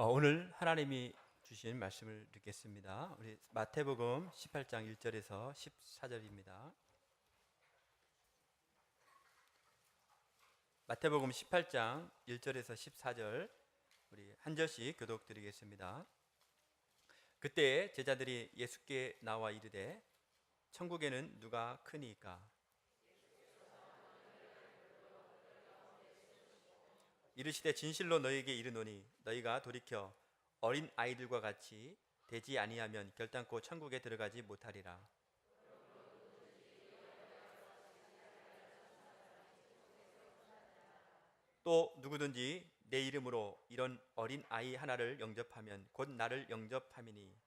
오늘 하나님이 주신 말씀을 듣겠습니다. 우리 마태복음 18장 1절에서 14절입니다. 마태복음 18장 1절에서 14절 우리 한 절씩 교독 드리겠습니다. 그때 제자들이 예수께 나와 이르되 천국에는 누가 크니이까? 이르시되 진실로 너희에게 이르노니 너희가 돌이켜 어린 아이들과 같이 되지 아니하면 결단코 천국에 들어가지 못하리라. 또 누구든지 내 이름으로 이런 어린 아이 하나를 영접하면 곧 나를 영접함이니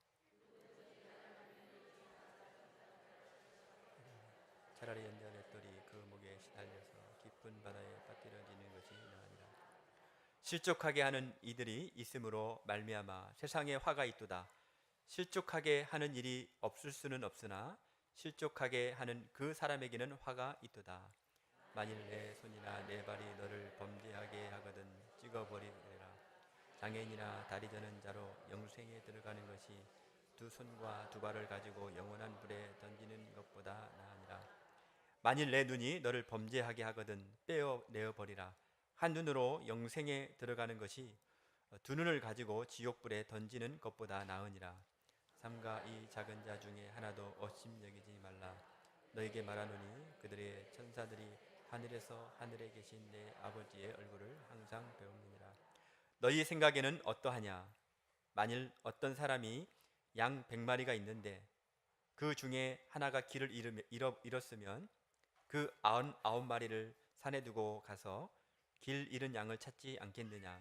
차라리 연단했더니 그 목에 시달려서 깊은 바다에 빠뜨려지는 것이 나으니라. 실족하게 하는 이들이 있으므로 말미암아 세상에 화가 있도다. 실족하게 하는 일이 없을 수는 없으나 실족하게 하는 그 사람에게는 화가 있도다. 만일 내 손이나 내 발이 너를 범죄하게 하거든 찍어버리리라. 장애인이나 다리 저는 자로 영생에 들어가는 것이 두 손과 두 발을 가지고 영원한 불에 던지는 것보다 나으니라. 만일 내 눈이 너를 범죄하게 하거든 빼어내어버리라. 한 눈으로 영생에 들어가는 것이 두 눈을 가지고 지옥불에 던지는 것보다 나으니라. 삼가 이 작은 자 중에 하나도 업심여기지 말라. 너에게 말하노니 그들의 천사들이 하늘에서 하늘에 계신 내 아버지의 얼굴을 항상 배웁느니라. 너희 생각에는 어떠하냐? 만일 어떤 사람이 양 100마리가 있는데 그 중에 하나가 길을 잃었으면 그 99마리를 산에 두고 가서 길 잃은 양을 찾지 않겠느냐?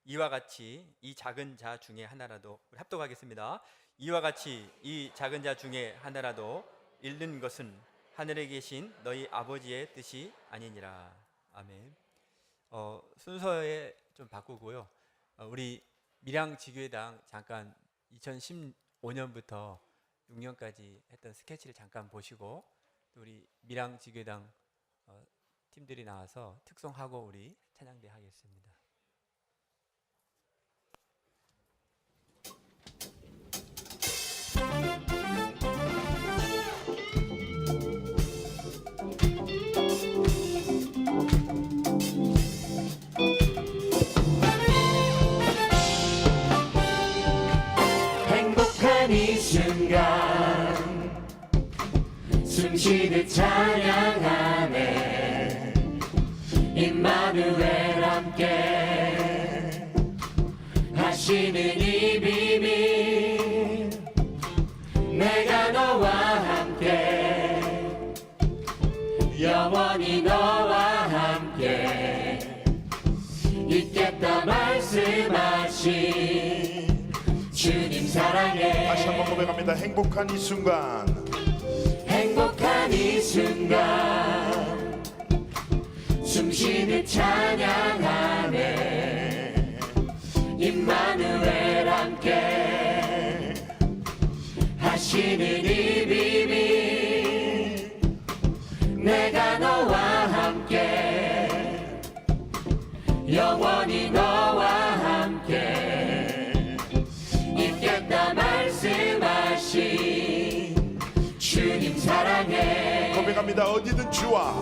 이와 같이 이 작은 자 중에 하나라도, 우리 합독하겠습니다. 이와 같이 이 작은 자 중에 하나라도 잃는 것은 하늘에 계신 너희 아버지의 뜻이 아니니라. 아멘. 순서에 좀 바꾸고요. 우리 밀양지교회당 잠깐 2015년부터 6년까지 했던 스케치를 잠깐 보시고, 또 우리 밀양지교회당 팀들이 나와서 특송하고 우리 찬양대 하겠습니다. 행복한 이 순간 숨쉬듯 찬양하네. 임마누엘 함께 하시는 이 비밀, 내가 너와 함께 영원히 너와 함께 있겠다 말씀하신 주님 사랑해. 다시 한번 고백합니다. 행복한 이 순간, 행복한 이 순간 숨쉬듯 찬양하네. 임마누엘 함께 하시는 이 비밀, 내가 너와 함께 영원히 너와 함께 있겠다 말씀하신 주님 사랑해. 고백합니다. 어디든 주와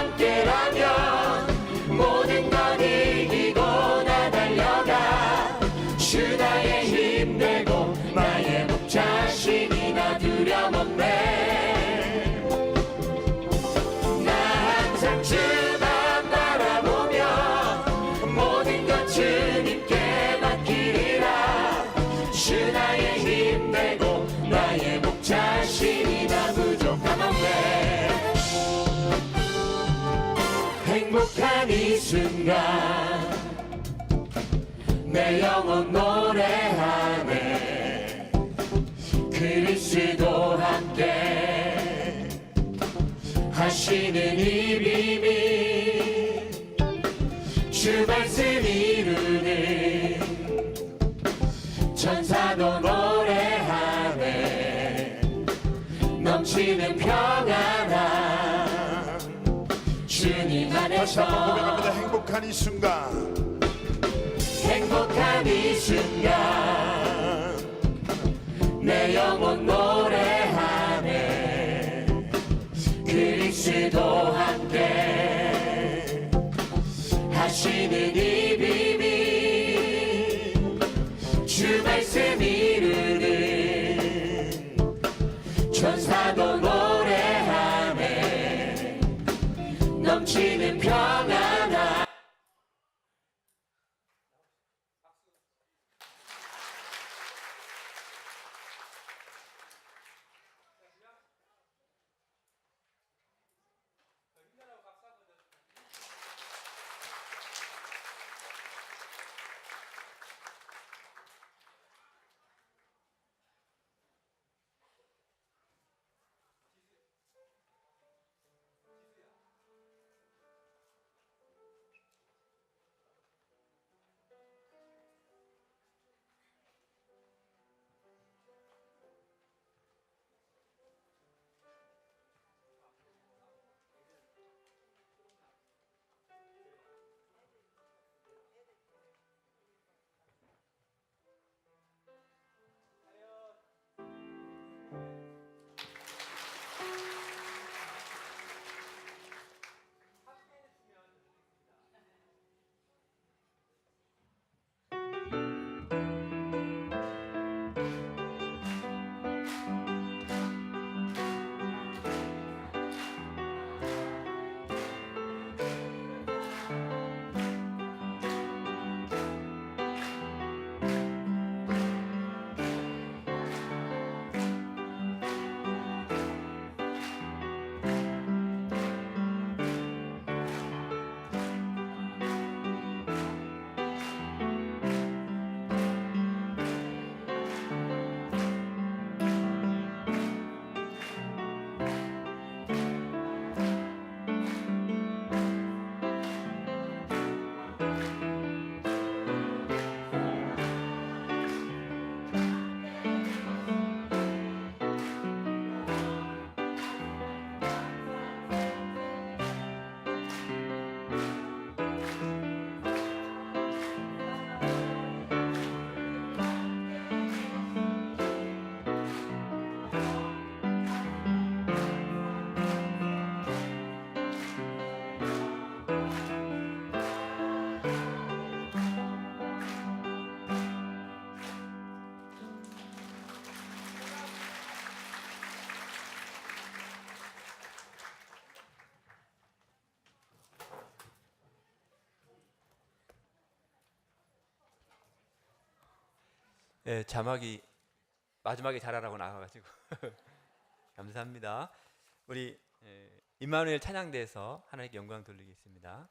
함께라면 모든 것 이기고 나 달려가. 주 나의 힘 되고 나의 목자신이 나 두려움없네. 나 항상 주만 바라보며 모든 것 주님께 맡기리라. 주 나의 힘 되고 나의 목자신이 나 부족함 없네. 행복한 이 순간 내 영혼 노래하네. 그리스도 함께 하시는 이 비밀, 주 말씀 이루는 천사도 노래하네. 넘치는 평안함 주님 다시 한번 안에서 고백합니다. 행복한 이 순간, 행복한 이 순간 내 영혼 노래하네 그리스도 함께 하시는 이 비밀 주 말씀 이루는 천사도 노래하네 넘치는 평안함. 예, 자막이 마지막에 잘하라고 나와가지고 감사합니다. 우리 임마누엘 찬양대에서 하나님께 영광 돌리겠습니다.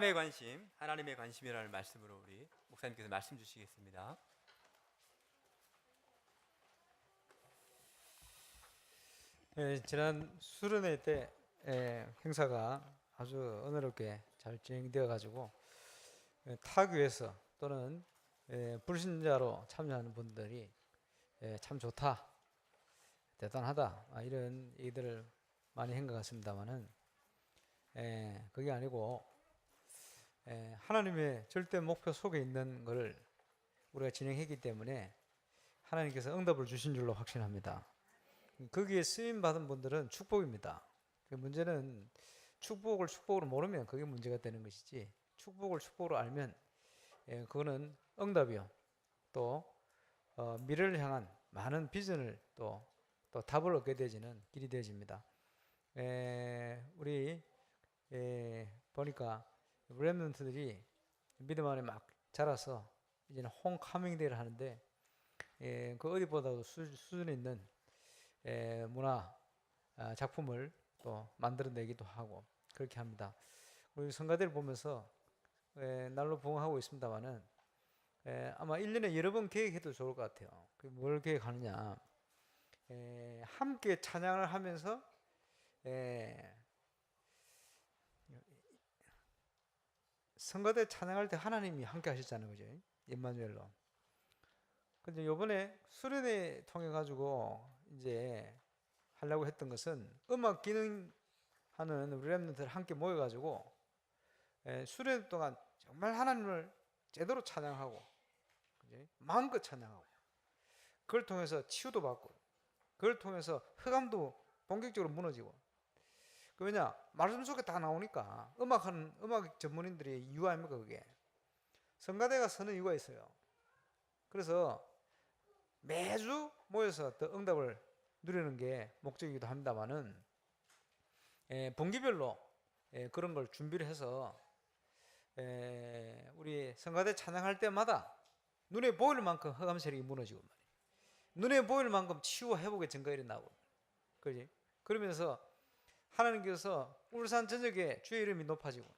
사람의 관심, 하나님의 관심이라는 말씀으로 우리 목사님께서 말씀 주시겠습니다. 지난 수련회 때 행사가 아주 은혜롭게 잘 진행되어 가지고 타교에서 또는 불신자로 참여하는 분들이 참 좋다, 대단하다, 이런 얘기들을 많이 한 것 같습니다만은 그게 아니고 하나님의 절대 목표 속에 있는 것을 우리가 진행했기 때문에 하나님께서 응답을 주신 줄로 확신합니다. 거기에 쓰임 받은 분들은 축복입니다. 문제는 축복을 축복으로 모르면 그게 문제가 되는 것이지, 축복을 축복으로 알면 그거는 응답이요, 또 미래를 향한 많은 비전을 또 답을 얻게 되지는 길이 되어집니다. 우리 보니까 렘넌트들이 믿음 안에 막 자라서 이제는 홈커밍 데이를 하는데 그 어디보다도 수준 있는 문화 작품을 또 만들어내기도 하고 그렇게 합니다. 우리 성가대를 보면서 날로 부흥하고 있습니다만은 아마 1년에 여러 번 계획해도 좋을 것 같아요. 뭘 계획하느냐, 함께 찬양을 하면서 성가대 찬양할 때 하나님이 함께 하셨잖아요, 그죠? 임마누엘로. 근데 요번에 수련회 통해 가지고 이제 하려고 했던 것은 음악 기능하는 우리 렘넌트들 함께 모여 가지고 수련회 동안 정말 하나님을 제대로 찬양하고, 그지? 마음껏 찬양하고, 그걸 통해서 치유도 받고, 그걸 통해서 흑암도 본격적으로 무너지고. 왜냐? 말씀 속에 다 나오니까. 음악하는 음악 전문인들의 이유 아닙니까, 그게? 성가대가 서는 이유가 있어요. 그래서 매주 모여서 더 응답을 누리는 게 목적이기도 합니다만은 분기별로 그런 걸 준비를 해서 우리 성가대 찬양할 때마다 눈에 보일 만큼 흑암 세력이 무너지고 말이에요. 눈에 보일 만큼 치유와 회복의 증거가 일어나고, 그렇지? 그러면서 하나님께서 울산 전역에 주의 이름이 높아지고,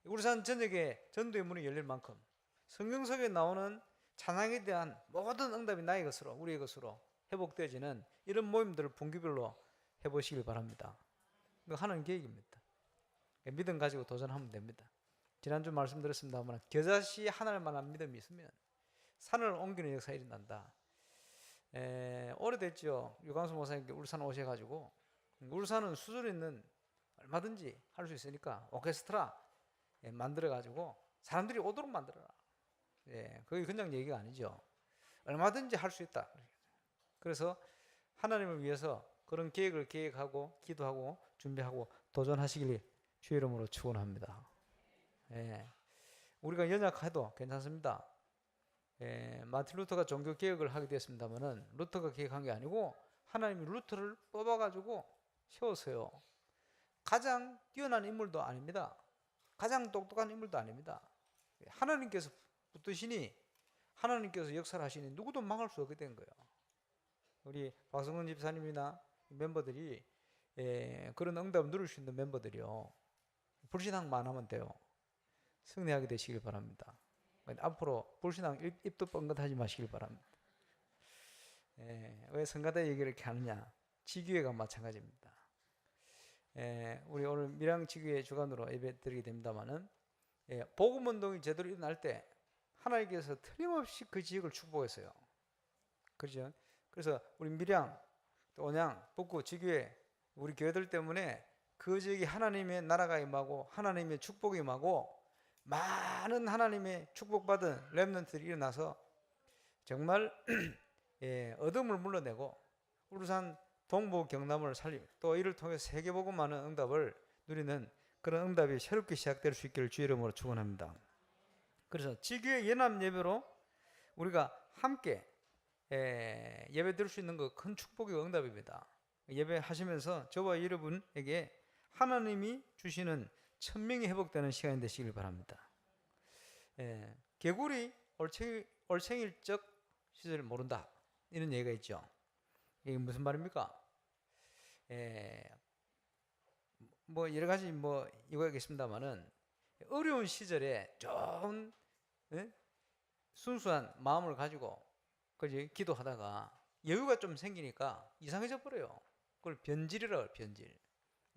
울산 전역에 전도의 문이 열릴 만큼 성경 속에 나오는 찬양에 대한 모든 응답이 나의 것으로, 우리의 것으로 회복되어지는 이런 모임들을 분기별로 해보시길 바랍니다. 이거 하나님 계획입니다. 믿음 가지고 도전하면 됩니다. 지난주 말씀드렸습니다만 겨자씨 하나님만한 믿음이 있으면 산을 옮기는 역사가 일어난다. 오래됐죠. 유광수 목사님께 울산 오셔가지고, 울산은 수준 있는 얼마든지 할 수 있으니까 오케스트라 만들어가지고 사람들이 오도록 만들어라. 그게 그냥 얘기가 아니죠. 얼마든지 할 수 있다. 그래서 하나님을 위해서 그런 계획을 계획하고 기도하고 준비하고 도전하시길 주의 이름으로 축원합니다. 우리가 연약해도 괜찮습니다. 마틴 루터가 종교 개혁을 하게 됐습니다만은 루터가 개혁한 게 아니고 하나님이 루터를 뽑아가지고 세웠어요. 가장 뛰어난 인물도 아닙니다. 가장 똑똑한 인물도 아닙니다. 하나님께서 붙드시니, 하나님께서 역사를 하시니 누구도 막을 수 없게 된 거예요. 우리 박성근 집사님이나 멤버들이 그런 응답을 누릴 수 있는 멤버들이요, 불신앙만 하면 돼요. 승리하게 되시길 바랍니다. 앞으로 불신앙 입도 뻥긋하지 마시길 바랍니다. 왜 성가대 얘기를 이렇게 하느냐? 지교회가 마찬가지입니다. 우리 오늘 밀양 지교회 주관으로 예배 드리게 됩니다만은 복음운동이 제대로 일어날 때 하나님께서 틀림없이 그 지역을 축복했어요. 그렇죠? 그래서 우리 밀양, 또 온양, 북구 지교회 우리 교회들 때문에 그 지역이 하나님의 나라가 임하고 하나님의 축복이 임하고 많은 하나님의 축복받은 렘넌트들이 일어나서 정말 어둠을 물러내고 울산 동부 경남을 살리고 또 이를 통해 세계복음하는 응답을 누리는 그런 응답이 새롭게 시작될 수 있기를 주의 이름으로 축원합니다. 그래서 지교회 연합 예배로 우리가 함께 예배 드릴 수 있는 거 큰 축복의 응답입니다. 예배하시면서 저와 여러분에게 하나님이 주시는 천명이 회복되는 시간이 되시길 바랍니다. 개구리 올챙일적 시절을 모른다, 이런 얘기가 있죠. 이게 무슨 말입니까? 뭐 여러 가지 이유가 있겠습니다만은 어려운 시절에 좀 순수한 마음을 가지고 그지 기도하다가 여유가 좀 생기니까 이상해져 버려요. 그걸 변질이라고 해요. 변질.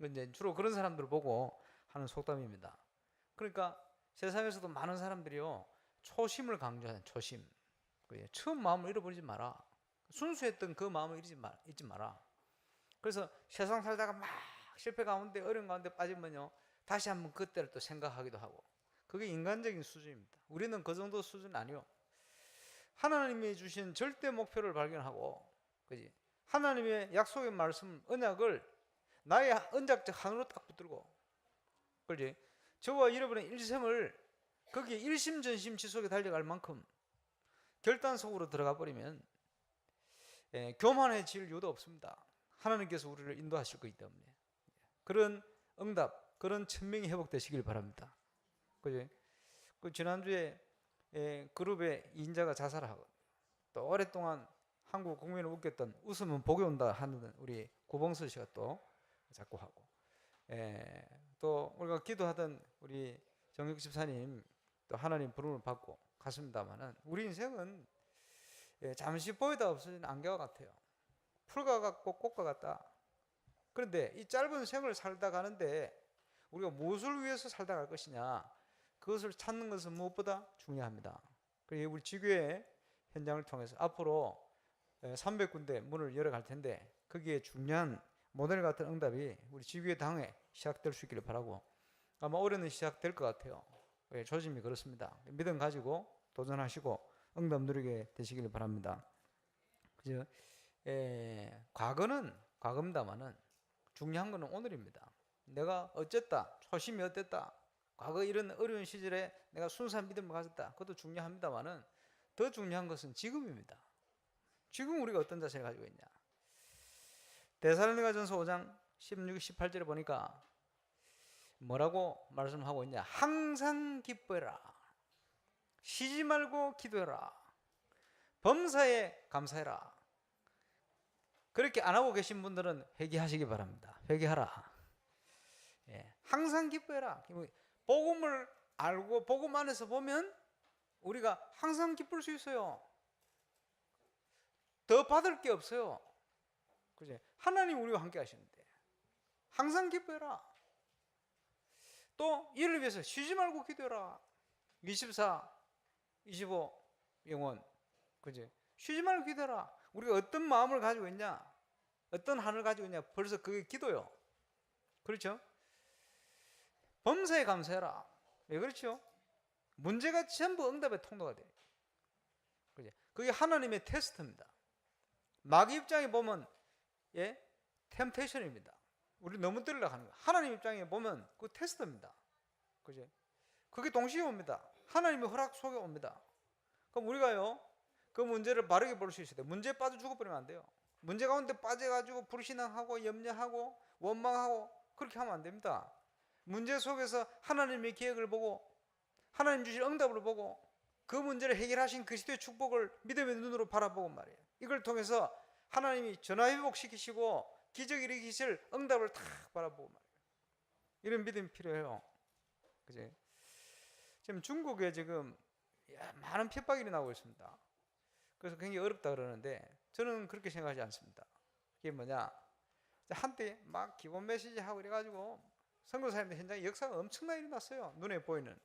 이제 주로 그런 사람들을 보고 하는 속담입니다. 그러니까 세상에서도 많은 사람들이요 초심을 강조하는 초심. 처음 마음을 잃어버리지 마라. 순수했던 그 마음을 잊지 마라. 그래서 세상 살다가 막 실패 가운데 어려운 가운데 빠지면요 다시 한번 그때를 또 생각하기도 하고 그게 인간적인 수준입니다. 우리는 그 정도 수준 아니요. 하나님이 주신 절대 목표를 발견하고 그지 하나님의 약속의 말씀 언약을 나의 언약적 하늘로 딱 붙들고 그지 저와 잃어버린 일생을 거기에 일심전심 지속에 달려갈 만큼 결단 속으로 들어가 버리면 교만해질 이유도 없습니다. 하나님께서 우리를 인도하실 거기 때문에 그런 응답, 그런 천명이 회복되시길 바랍니다. 그지? 그 지난주에 그룹의 인자가 자살하고 또 오랫동안 한국 국민을 웃겼던 웃으면 복이 온다 하는 우리 구봉서 씨가 또 자꾸 하고 또 우리가 기도하던 우리 정육 집사님 또 하나님 부름을 받고 갔습니다만은 우리 인생은 잠시 보이다 없어진 안개와 같아요. 풀과 같고 꽃과 같다. 그런데 이 짧은 생을 살다 가는데 우리가 무엇을 위해서 살다 갈 것이냐 그것을 찾는 것은 무엇보다 중요합니다. 그리고 우리 지교회 현장을 통해서 앞으로 300군데 문을 열어갈 텐데 거기에 중요한 모델 같은 응답이 우리 지교회 당에 시작될 수 있기를 바라고 아마 올해는 시작될 것 같아요. 조짐이 그렇습니다. 믿음 가지고 도전하시고 응답 누리게 되시기를 바랍니다. 그죠? 과거는 과거입니다만은 중요한 것은 오늘입니다. 내가 어쨌다, 초심이 어땠다, 과거 이런 어려운 시절에 내가 순수한 믿음을 가졌다. 그것도 중요합니다만은 더 중요한 것은 지금입니다. 지금 우리가 어떤 자세를 가지고 있냐. 데살로니가전서 5장 16, 18절에 보니까 뭐라고 말씀하고 있냐. 항상 기뻐해라. 쉬지 말고 기도해라. 범사에 감사해라. 그렇게 안 하고 계신 분들은 회개하시기 바랍니다. 회개하라. 항상 기뻐해라. 복음을 알고 복음 안에서 보면 우리가 항상 기쁠 수 있어요. 더 받을 게 없어요. 그죠? 하나님 우리와 함께 하시는데 항상 기뻐해라. 또 이를 위해서 쉬지 말고 기도해라. 24, 25 영혼. 그죠? 쉬지 말고 기도해라. 우리가 어떤 마음을 가지고 있냐, 어떤 한을 가지고 있냐, 벌써 그게 기도요. 그렇죠? 범사에 감사해라. 왜 그렇죠? 문제가 전부 응답의 통로가 돼요. 그죠? 그게 하나님의 테스트입니다. 마귀 입장에 보면 템테이션입니다. 우리 너무 들으려고 하는 거예요. 하나님 입장에 보면 그 테스트입니다. 그죠? 그게 동시에 옵니다. 하나님의 허락 속에 옵니다. 그럼 우리가요 그 문제를 바르게 볼 수 있어야 돼요. 문제에 빠져 죽어버리면 안 돼요. 문제 가운데 빠져가지고 불신앙하고 염려하고 원망하고 그렇게 하면 안 됩니다. 문제 속에서 하나님의 계획을 보고 하나님 주실 응답을 보고 그 문제를 해결하신 그리스도의 축복을 믿음의 눈으로 바라보고 말이에요. 이걸 통해서 하나님이 전화회복시키시고 기적 일으키실 응답을 탁 바라보고 말이에요. 이런 믿음이 필요해요. 그죠? 지금 중국에 지금 많은 핍박이 일어나고 있습니다. 그래서 굉장히 어렵다 그러는데 저는 그렇게 생각하지 않습니다. 그게 뭐냐? 한때 막 기본 메시지 하고 이래가지고 선교사님들 현장에 역사가 엄청나게 일어났어요. 눈에 보이는.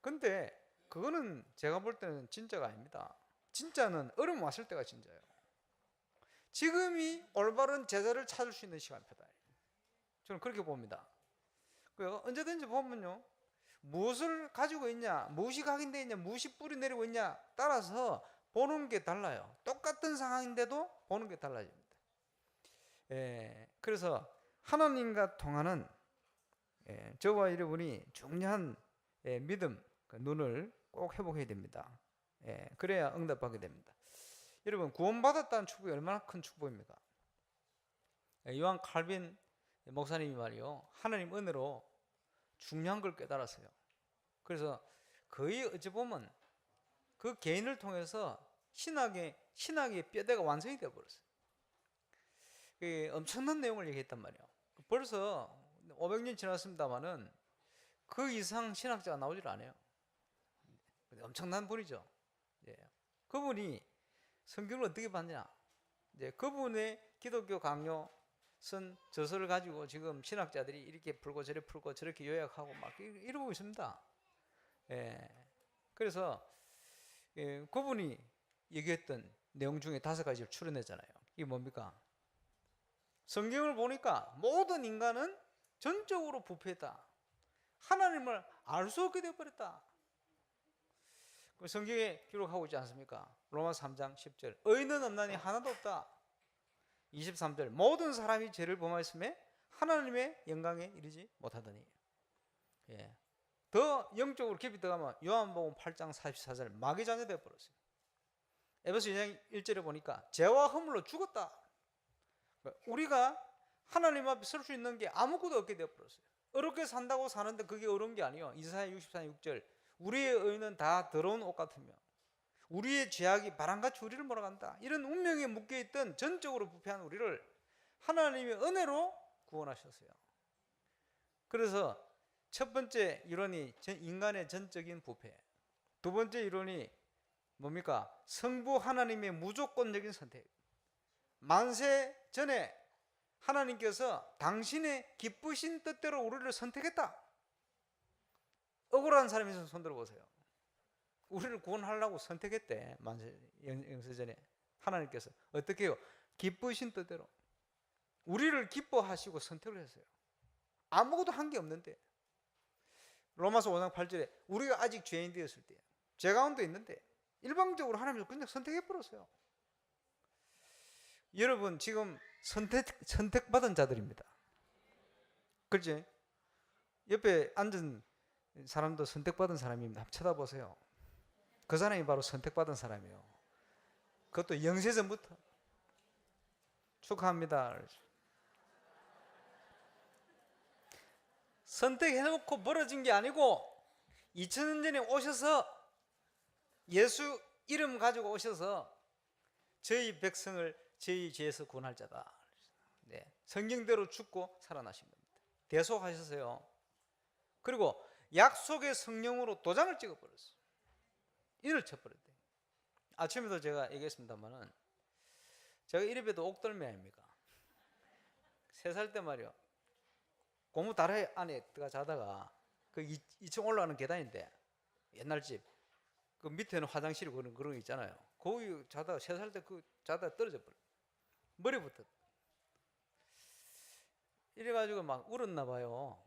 근데 그거는 제가 볼 때는 진짜가 아닙니다. 진짜는 어려움 왔을 때가 진짜예요. 지금이 올바른 제자를 찾을 수 있는 시간표다. 저는 그렇게 봅니다. 언제든지 보면요. 무엇을 가지고 있냐, 무엇이 각인되어 있냐, 무엇이 뿌리 내리고 있냐 따라서 보는 게 달라요. 똑같은 상황인데도 보는 게 달라집니다. 그래서 하나님과 통하는 저와 여러분이 중요한 믿음, 그 눈을 꼭 회복해야 됩니다. 그래야 응답하게 됩니다. 여러분 구원받았다는 축복이 얼마나 큰 축복입니까? 요한 칼빈 목사님이 말이요 하나님 은혜로 중요한 걸 깨달았어요. 그래서 거의 어찌 보면 그 개인을 통해서 신학의 뼈대가 완성이 되어버렸어요. 엄청난 내용을 얘기했단 말이에요. 벌써 500년 지났습니다만은 그 이상 신학자가 나오질 않아요. 엄청난 분이죠. 예. 그분이 성경을 어떻게 봤냐? 이제 그분의 기독교 강요 쓴 저서를 가지고 지금 신학자들이 이렇게 풀고 저렇게 풀고 저렇게 요약하고 막 이러고 있습니다. 예. 그래서 그분이 얘기했던 내용 중에 5가지를 추려냈잖아요. 이게 뭡니까? 성경을 보니까 모든 인간은 전적으로 부패했다. 하나님을 알 수 없게 되어버렸다. 성경에 기록하고 있지 않습니까? 로마서 3장 10절 의인은 없나니 하나도 없다. 23절 모든 사람이 죄를 범하였음에 하나님의 영광에 이르지 못하더니. 예. 더 영적으로 깊이 들어가면 요한복음 8장 44절 마귀 자녀 되어버렸어요. 에베소 2장 1절에 보니까 죄와 허물로 죽었다. 우리가 하나님 앞에 설 수 있는 게 아무것도 없게 되어버렸어요. 어렵게 산다고 사는데 그게 어려운 게 아니에요. 이사야 64장 6절 우리의 의는 다 더러운 옷 같으며 우리의 죄악이 바람같이 우리를 몰아간다. 이런 운명에 묶여있던 전적으로 부패한 우리를 하나님의 은혜로 구원하셨어요. 그래서 첫 번째 이론이 인간의 전적인 부패, 두 번째 이론이 뭡니까? 성부 하나님의 무조건적인 선택. 만세 전에 하나님께서 당신의 기쁘신 뜻대로 우리를 선택했다. 억울한 사람이 있으면 손 들어보세요. 우리를 구원하려고 선택했대. 만세 영세전에 하나님께서 어떻게 해요? 기쁘신 뜻대로 우리를 기뻐하시고 선택을 했어요. 아무것도 한 게 없는데. 로마서 5장 8절에 우리가 아직 죄인 되었을 때 죄 가운데 있는데 일방적으로 하나님께서 그냥 선택해버렸어요. 여러분 지금 선택받은 자들입니다. 그렇지? 옆에 앉은 사람도 선택받은 사람입니다. 한번 쳐다보세요. 그 사람이 바로 선택받은 사람이에요. 그것도 영세전부터. 축하합니다. 선택해놓고 멀어진 게 아니고 2000년 전에 오셔서 예수 이름 가지고 오셔서 저희 백성을 저희 죄에서 구원할 자다. 네. 성경대로 죽고 살아나신 겁니다. 대속하셨어요. 그리고 약속의 성령으로 도장을 찍어버렸어요. 인을 쳐버렸대요. 아침에도 제가 얘기했습니다만은 제가 이래봬도 옥돌매 아닙니까? 3살 때 말이요. 고무 다리 안에 들어가 자다가 그 2층 올라가는 계단인데 옛날 집 그 밑에는 화장실 그런 거 있잖아요. 거기 자다가 3살 때 그 자다가 떨어져 버려. 머리부터. 이래가지고 막 울었나 봐요.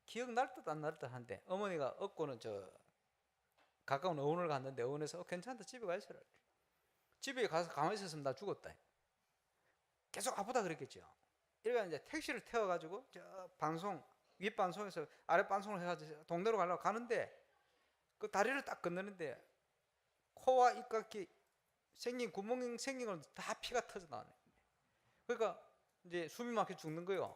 기억날 듯 안 날 듯 한데 어머니가 업고는 저 가까운 어원을 갔는데 어원에서 괜찮다 집에 가 있어라. 집에 가서 가만히 있었으면 나 죽었다. 계속 아프다 그랬겠죠. 이래가 이제 택시를 태워가지고 저 방송 윗 방송에서 아랫 방송을 해가지고 동네로 가려고 가는데 그 다리를 딱 건너는데 코와 입가에 생긴 구멍 생긴 건 다 피가 터져 나오네. 그러니까 이제 숨이 막혀 죽는 거예요.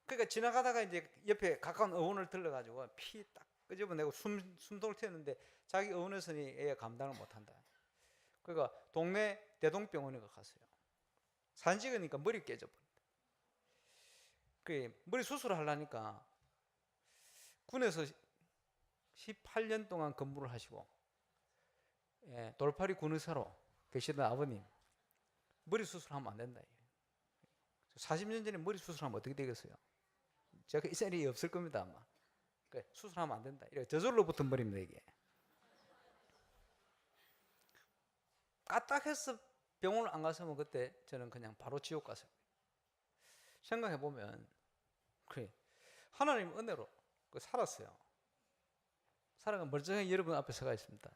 그러니까 지나가다가 이제 옆에 가까운 어원을 들러가지고 피 딱 끄집어내고 숨통을 튀었는데 자기 어원에서는 애가 감당을 못한다. 그러니까 동네 대동병원에 갔어요. 사진 찍으니까 머리 깨져버린다. 그 머리 수술을 하려니까 군에서 18년 동안 근무를 하시고 돌팔이 군의사로 계시던 아버님 머리 수술하면 안 된다. 40년 전에 머리 수술하면 어떻게 되겠어요? 제가 이 자리에 없을 겁니다 아마. 수술하면 안 된다. 이렇게 저절로 붙은 머리입니다 이게. 까딱해서 병원을 안 갔으면 그때 저는 그냥 바로 지옥 갔어요. 생각해 보면 그래 하나님 은혜로 살았어요. 살아가 멀쩡히 여러분 앞에 서가 있습니다.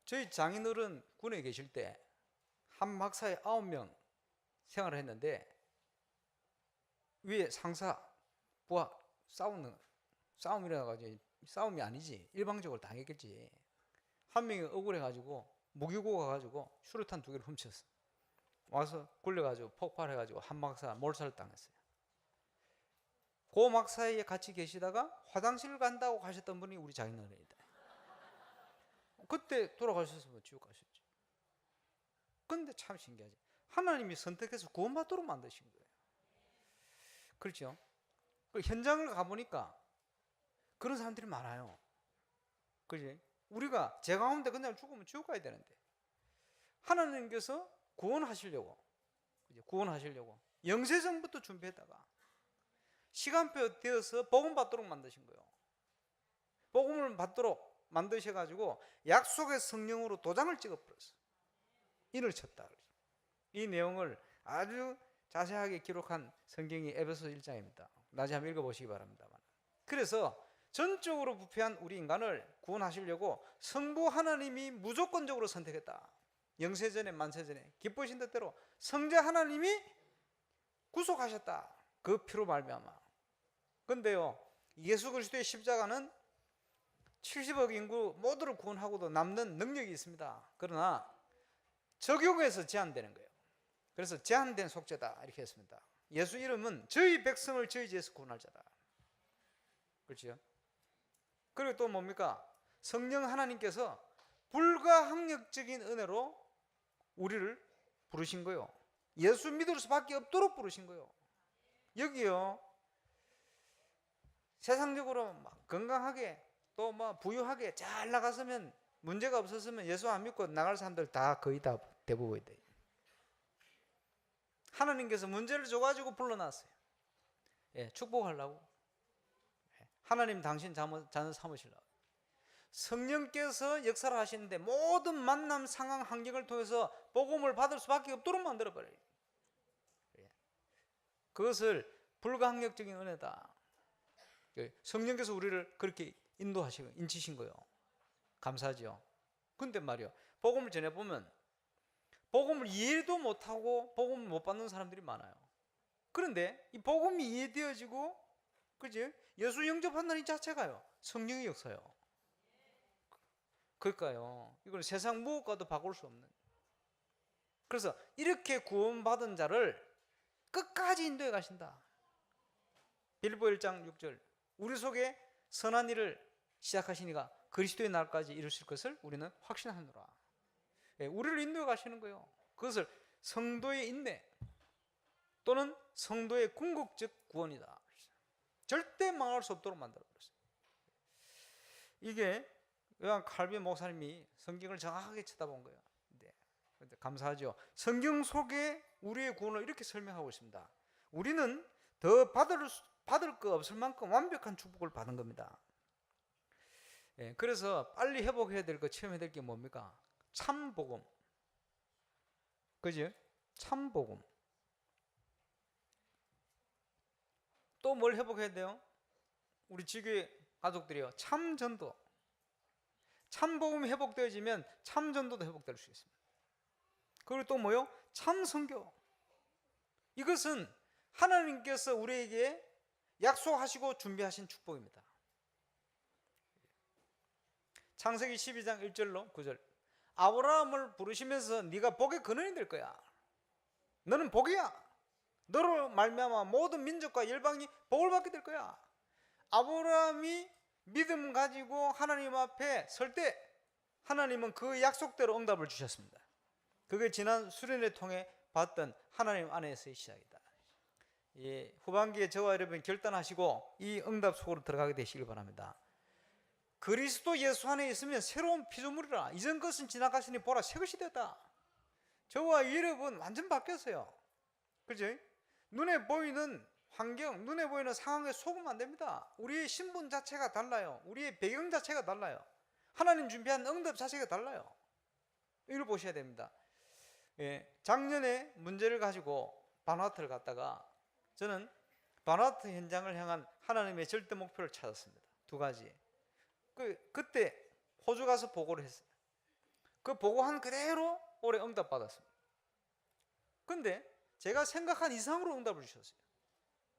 저희 장인어른 군에 계실 때 한 막사에 9명 생활을 했는데 위에 상사, 부하 싸움이라 가지고 싸움이 아니지 일방적으로 당했겠지. 한 명이 억울해가지고 무기고 가가지고 수류탄 2개를 훔쳤어. 와서 굴려가지고 폭발해가지고 한 막사 몰살을 당했어요. 그 막사에 같이 계시다가 화장실 간다고 가셨던 분이 우리 장인어른이다. 그때 돌아가셨으면 지옥 가셨죠. 근데 참 신기하지. 하나님이 선택해서 구원받도록 만드신 거예요. 그렇죠? 그 현장을 가보니까 그런 사람들이 많아요. 그지? 우리가 제 가운데 그냥 죽으면 지옥 가야 되는데 하나님께서 구원하시려고, 구원하시려고 영세전부터 준비했다가 시간표 되어서 복음 받도록 만드신 거예요. 복음을 받도록 만드셔가지고 약속의 성령으로 도장을 찍어버렸어요. 인을 쳤다. 이 내용을 아주 자세하게 기록한 성경이 에베소 1장입니다. 나중에 한번 읽어보시기 바랍니다만. 그래서 전적으로 부패한 우리 인간을 구원하시려고 성부 하나님이 무조건적으로 선택했다. 영세전에 만세전에 기쁘신 뜻대로 성자 하나님이 구속하셨다. 그 피로 말미암아. 근데요, 예수 그리스도의 십자가는 70억 인구 모두를 구원하고도 남는 능력이 있습니다. 그러나 적용해서 제한되는 거예요. 그래서 제한된 속죄다 이렇게 했습니다. 예수 이름은 저희 백성을 저희 죄에서 구원할 자다. 그렇죠? 그리고 또 뭡니까? 성령 하나님께서 불가항력적인 은혜로 우리를 부르신 거예요. 예수 믿을 수밖에 없도록 부르신 거예요. 여기요, 세상적으로 막 건강하게 또 뭐 부유하게 잘 나갔으면, 문제가 없었으면 예수 안 믿고 나갈 사람들 다 거의 다 대부분이다. 하나님께서 문제를 줘가지고 불러놨어요. 예, 축복하려고. 하나님 당신 자녀 삼으시려고. 성령께서 역사를 하시는데 모든 만남 상황 환경을 통해서 복음을 받을 수밖에 없도록 만들어버려요. 그것을 불가항력적인 은혜다. 성령께서 우리를 그렇게 인도하시고 인치신 거예요. 감사하죠. 근데 말이요, 복음을 전해보면 복음을 이해도 못하고 복음을 못 받는 사람들이 많아요. 그런데 이 복음이 이해되어지고, 그지? 예수 영접한다는 이 자체가요, 성령의 역사요. 그러니까요, 이건 세상 무엇과도 바꿀 수 없는. 그래서 이렇게 구원받은 자를 끝까지 인도해 가신다. 빌보 1장 6절, 우리 속에 선한 일을 시작하시니가 그리스도의 날까지 이루실 것을 우리는 확신하노라. 우리를 인도해 가시는 거예요. 그것을 성도의 인내 또는 성도의 궁극적 구원이다. 절대 망할 수 없도록 만들어버렸어요. 이게 요한 칼빈 목사님이 성경을 정확하게 쳐다본 거예요. 네. 감사하죠. 성경 속에 우리의 구원을 이렇게 설명하고 있습니다. 우리는 더 받을 거 없을 만큼 완벽한 축복을 받은 겁니다. 예, 그래서 빨리 회복해야 될 거, 체험해야 될 게 뭡니까? 참복음. 그죠? 참복음. 또 뭘 회복해야 돼요? 우리 지교회 가족들이요, 참전도. 참복음이 회복되어지면 참전도도 회복될 수 있습니다. 그리고 또 뭐요? 참선교. 이것은 하나님께서 우리에게 약속하시고 준비하신 축복입니다. 창세기 12장 1절로 9절, 아브라함을 부르시면서 네가 복의 근원이 될 거야. 너는 복이야. 너로 말미암아 모든 민족과 열방이 복을 받게 될 거야. 아브라함이 믿음 가지고 하나님 앞에 설 때 하나님은 그 약속대로 응답을 주셨습니다. 그게 지난 수련회 통해 봤던 하나님 안에서의 시작이다. 예, 후반기에 저와 여러분 결단하시고 이 응답 속으로 들어가게 되시길 바랍니다. 그리스도 예수 안에 있으면 새로운 피조물이라. 이전 것은 지나갔으니 보라 새 것이 되었다. 저와 여러분 완전 바뀌었어요. 그죠? 눈에 보이는 환경, 눈에 보이는 상황에 속으면 안 됩니다. 우리의 신분 자체가 달라요. 우리의 배경 자체가 달라요. 하나님 준비한 응답 자체가 달라요. 이걸 보셔야 됩니다. 예, 작년에 문제를 가지고 바누아투를 갔다가 저는 바누아투 현장을 향한 하나님의 절대 목표를 찾았습니다. 두 가지. 그때 호주 가서 보고를 했어요. 그 보고한 그대로 올해 응답 받았습니다. 근데 제가 생각한 이상으로 응답을 주셨어요.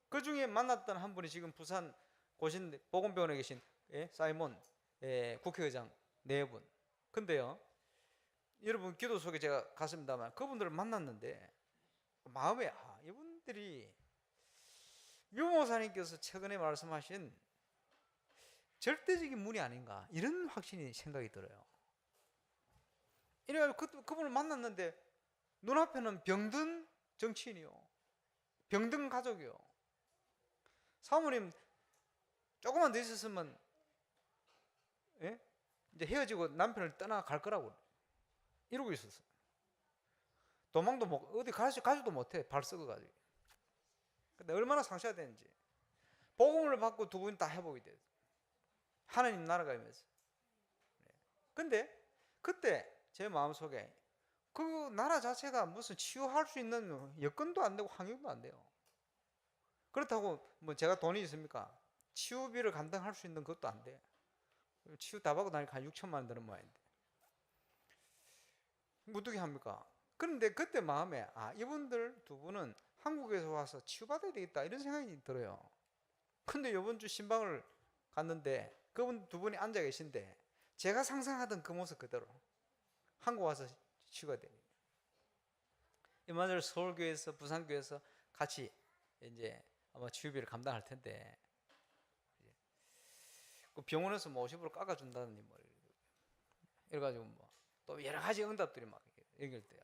그 중에 만났던 한 분이 지금 부산 고신 보건병원에 계신 사이몬 국회의장 네 분. 근데요, 여러분 기도 속에 제가 갔습니다만 그분들을 만났는데 마음에 이분들이 유 목사님께서 최근에 말씀하신 절대적인 문이 아닌가, 이런 확신이 생각이 들어요. 이래가지고 그분을 만났는데 눈앞에는 병든 정치인이요, 병든 가족이요. 사모님 조금만 더 있었으면 예? 이제 헤어지고 남편을 떠나갈 거라고 이러고 있었어. 도망도 못 어디 가지도 못해. 발 썩어가지고. 근데 얼마나 상처가 되는지. 복음을 받고 두 분 다 회복이 돼. 하나님 나라가 임해서. 근데 그때 제 마음속에 그 나라 자체가 무슨 치유할 수 있는 여건도 안 되고 환경도 안 돼요. 그렇다고 뭐 제가 돈이 있습니까? 치유비를 감당할 수 있는 것도 안 돼. 치유 다 받고 나니까 한 6천만 원 드는 모양인데 어떻게 합니까? 그런데 그때 마음에 이분들 두 분은 한국에서 와서 치유받아야 되겠다 이런 생각이 들어요. 근데 이번 주 신방을 갔는데 그분 두 분이 앉아 계신데 제가 상상하던 그 모습 그대로 한국 와서 치유가 되니 이만들 서울교회에서 부산교회에서 같이 이제 아마 치유비를 감당할 텐데 그 병원에서 뭐 50% 깎아준다느니 뭐 이래가지고 뭐 또 여러 가지 응답들이 막 연결돼요.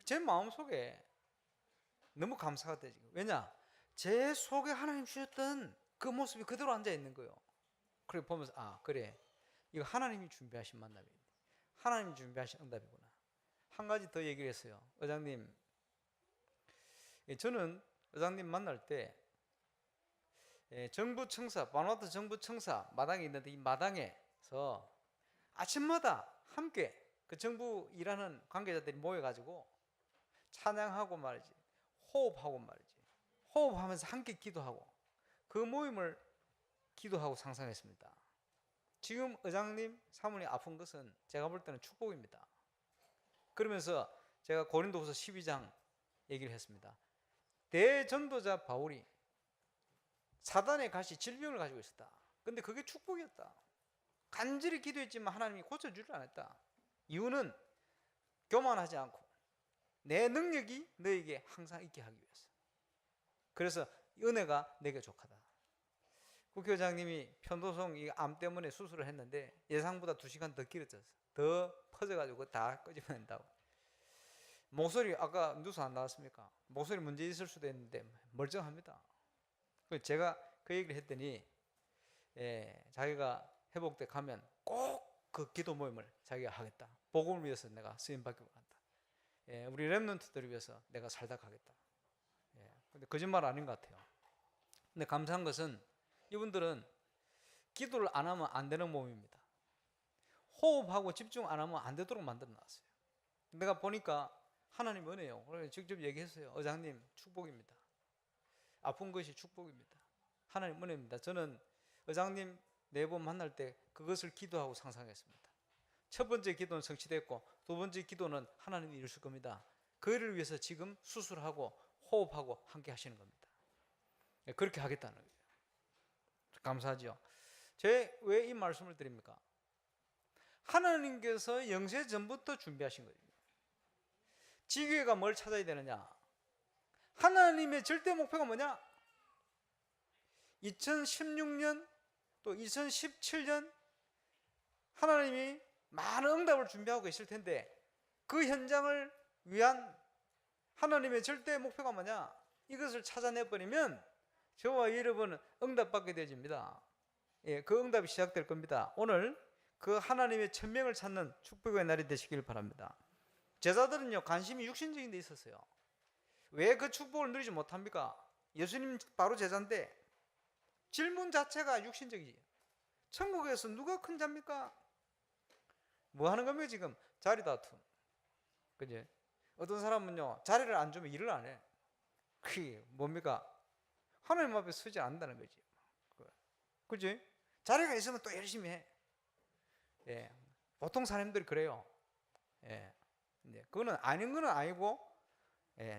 제 마음 속에 너무 감사가 되지. 왜냐? 제 속에 하나님 주셨던 그 모습이 그대로 앉아 있는 거예요. 그래 보면서 그래 이거 하나님이 준비하신 만남이네. 하나님이 준비하신 응답이구나. 한 가지 더 얘기를 했어요. 의장님, 저는 의장님 만날 때 정부 청사, 바누아투 정부 청사 마당이 있는데 이 마당에서 아침마다 함께 그 정부 일하는 관계자들이 모여가지고 찬양하고 말이지, 호흡하고 말이지, 호흡하면서 함께 기도하고 그 모임을 기도하고 상상했습니다. 지금 의장님, 사모님 아픈 것은 제가 볼 때는 축복입니다. 그러면서 제가 고린도후서 12장 얘기를 했습니다. 대전도자 바울이 사단의 가시 질병을 가지고 있었다. 근데 그게 축복이었다. 간절히 기도했지만 하나님이 고쳐주지 않았다. 이유는 교만하지 않고 내 능력이 너에게 항상 있게 하기 위해서. 그래서 은혜가 내게 족하다. 국회의장님이 편도성 이 암 때문에 수술을 했는데 예상보다 2시간 더 길어졌어. 더 퍼져가지고 다 끄집어낸다고. 목소리 아까 뉴스 안 나왔습니까? 목소리 문제 있을 수도 있는데 멀쩡합니다. 제가 그 얘기를 했더니 자기가 회복돼 가면 꼭 그 기도 모임을 자기가 하겠다. 복음을 위해서 내가 쓰임받기로 한다. 우리 렘넌트들을 위해서 내가 살다 가겠다. 근데 거짓말 아닌 것 같아요. 근데 감사한 것은 이분들은 기도를 안 하면 안 되는 몸입니다. 호흡하고 집중 안 하면 안 되도록 만들어 놨어요. 내가 보니까 하나님 은혜요. 그래서 직접 얘기했어요. 의장님 축복입니다. 아픈 것이 축복입니다. 하나님 은혜입니다. 저는 의장님 4번 만날 때 그것을 기도하고 상상했습니다. 첫 번째 기도는 성취됐고 두 번째 기도는 하나님이 이루실 겁니다. 그 일을 위해서 지금 수술하고 호흡하고 함께 하시는 겁니다. 그렇게 하겠다는 거예요. 감사하죠. 제 왜 이 말씀을 드립니까? 하나님께서 영세 전부터 준비하신 거예요. 지교회가 뭘 찾아야 되느냐? 하나님의 절대 목표가 뭐냐? 2016년 또 2017년 하나님이 많은 응답을 준비하고 계실 텐데 그 현장을 위한 하나님의 절대 목표가 뭐냐? 이것을 찾아내버리면 저와 여러분은 응답받게 되어집니다. 그 응답이 시작될 겁니다. 오늘 그 하나님의 천명을 찾는 축복의 날이 되시길 바랍니다. 제자들은요 관심이 육신적인 데 있었어요. 왜 그 축복을 누리지 못합니까? 예수님 바로 제자인데 질문 자체가 육신적이지. 천국에서 누가 큰 자입니까? 뭐 하는 겁니까 지금? 자리 다툼. 그지? 어떤 사람은요 자리를 안 주면 일을 안 해. 그게 뭡니까? 하나님 앞에 서지 않는다는 거지. 그지? 자리가 있으면 또 열심히 해. 보통 사람들이 그래요. 그거는 아닌 건 아니고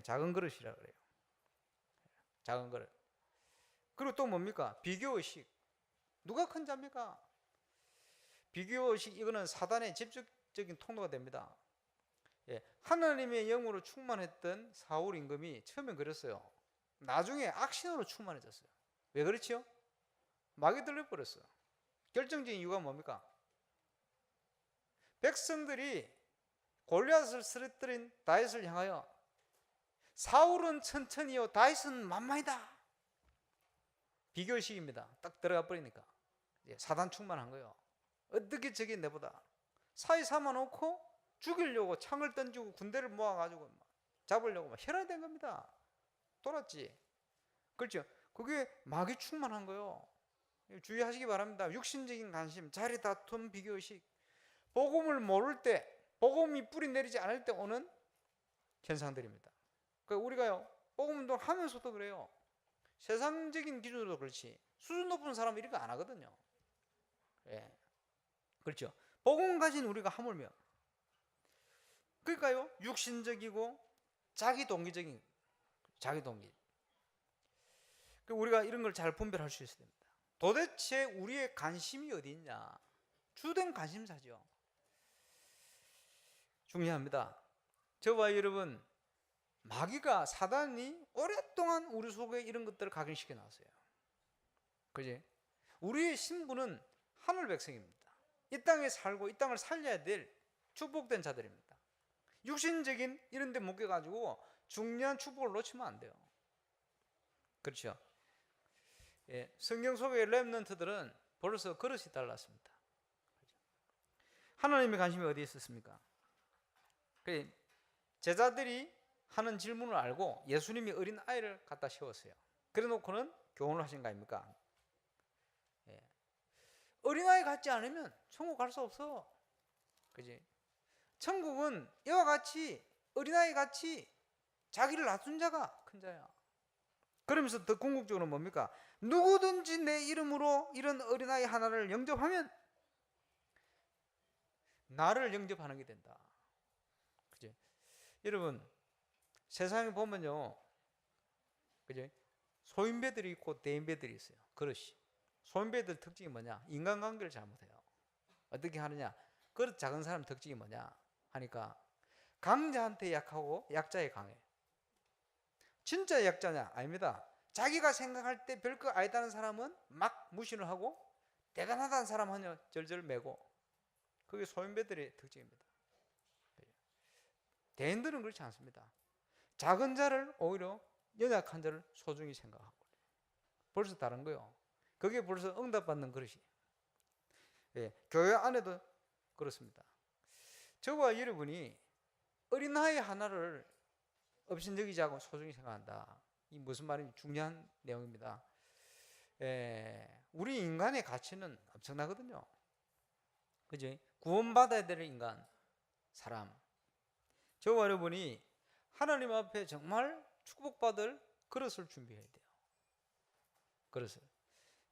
작은 그릇이라 그래요. 작은 그릇. 그리고 또 뭡니까? 비교의식. 누가 큰 자입니까? 비교의식 이거는 사단의 직접적인 통로가 됩니다. 하나님의 영으로 충만했던 사울 임금이 처음엔 그랬어요. 나중에 악신으로 충만해졌어요. 왜 그렇지요? 마귀 들려버렸어요. 결정적인 이유가 뭡니까? 백성들이 골리앗을 쓰러뜨린 다윗을 향하여 사울은 천천히요 다윗은 만만이다. 비교식입니다. 딱 들어가 버리니까 사단 충만한 거예요. 어떻게 저게 내보다 사이 삼아놓고 죽이려고 창을 던지고 군대를 모아가지고 막 잡으려고 막 혈안된 겁니다. 돌았지. 그렇죠. 그게 마귀 충만한 거예요. 주의하시기 바랍니다. 육신적인 관심, 자리 다툼, 비교의식, 복음을 모를 때, 복음이 뿌리 내리지 않을 때 오는 현상들입니다. 그러니까 우리가요, 복음 운동 하면서도 그래요. 세상적인 기준으로도 그렇지 수준 높은 사람은 이런 거 안 하거든요. 예. 그렇죠. 복음 가진 우리가 하물며, 그러니까요, 육신적이고 자기 동기. 우리가 이런 걸 잘 분별할 수 있어야 됩니다. 도대체 우리의 관심이 어디 있냐? 주된 관심사죠. 중요합니다. 저와 여러분, 마귀가, 사단이 오랫동안 우리 속에 이런 것들을 각인시켜 놨어요. 그지? 우리의 신분은 하늘 백성입니다. 이 땅에 살고 이 땅을 살려야 될 축복된 자들입니다. 육신적인 이런 데 묶여가지고 중요한 축복을 놓치면 안 돼요. 그렇죠? 예, 성경 속의 렘넌트들은 벌써 그릇이 달랐습니다. 하나님의 관심이 어디에 있었습니까? 제자들이 하는 질문을 알고 예수님이 어린 아이를 갖다 세웠어요. 그래 놓고는 교훈을 하신 거 아닙니까? 예. 어린아이 같지 않으면 천국 갈 수 없어. 그지? 천국은 이와 같이 어린아이 같이 자기를 낮춘 자가 큰 자야. 그러면서 더 궁극적으로 뭡니까? 누구든지 내 이름으로 이런 어린아이 하나를 영접하면 나를 영접하는 게 된다. 그죠? 여러분, 세상에 보면요, 그죠? 소인배들이 있고 대인배들이 있어요. 그릇이. 소인배들 특징이 뭐냐? 인간관계를 잘못해요. 어떻게 하느냐? 그릇 작은 사람 특징이 뭐냐 하니까 강자한테 약하고 약자에 강해. 진짜 약자냐? 아닙니다. 자기가 생각할 때 별거 아니다는 사람은 막 무시를 하고 대단하다는 사람은 절절 매고. 그게 소인배들의 특징입니다. 대인들은 그렇지 않습니다. 작은 자를 오히려 연약한 자를 소중히 생각하고. 벌써 다른 거예요. 그게 벌써 응답받는 그릇이. 예, 교회 안에도 그렇습니다. 저와 여러분이 어린아이 하나를 업신여기지 않고 소중히 생각한다. 이 무슨 말인지 중요한 내용입니다. 우리 인간의 가치는 엄청나거든요. 그죠? 구원받아야 될 인간, 사람. 저와 여러분이 하나님 앞에 정말 축복받을 그릇을 준비해야 돼요. 그릇을.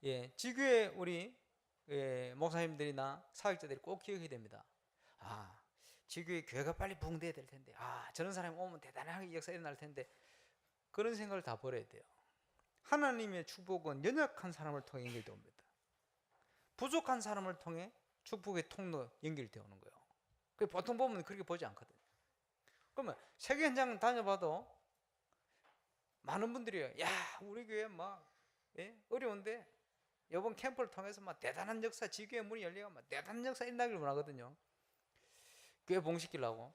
예, 지교회 우리 목사님들이나 사역자들이 꼭 기억해야 됩니다. 아, 지교회 교회가 빨리 부흥돼야 될 텐데, 아, 저런 사람이 오면 대단하게 역사 일어날 텐데, 그런 생각을 다 버려야 돼요. 하나님의 축복은 연약한 사람을 통해 연결되어 옵니다. 부족한 사람을 통해 축복의 통로 연결되어 오는 거예요. 보통 보면 그렇게 보지 않거든요. 그러면 세계 현장 다녀봐도 많은 분들이 야, 우리 교회 막 어려운데 이번 캠프를 통해서 막 대단한 역사, 지교회 문이 열리고 막 대단한 역사 일어나기를 원하거든요. 교회 봉시키려고.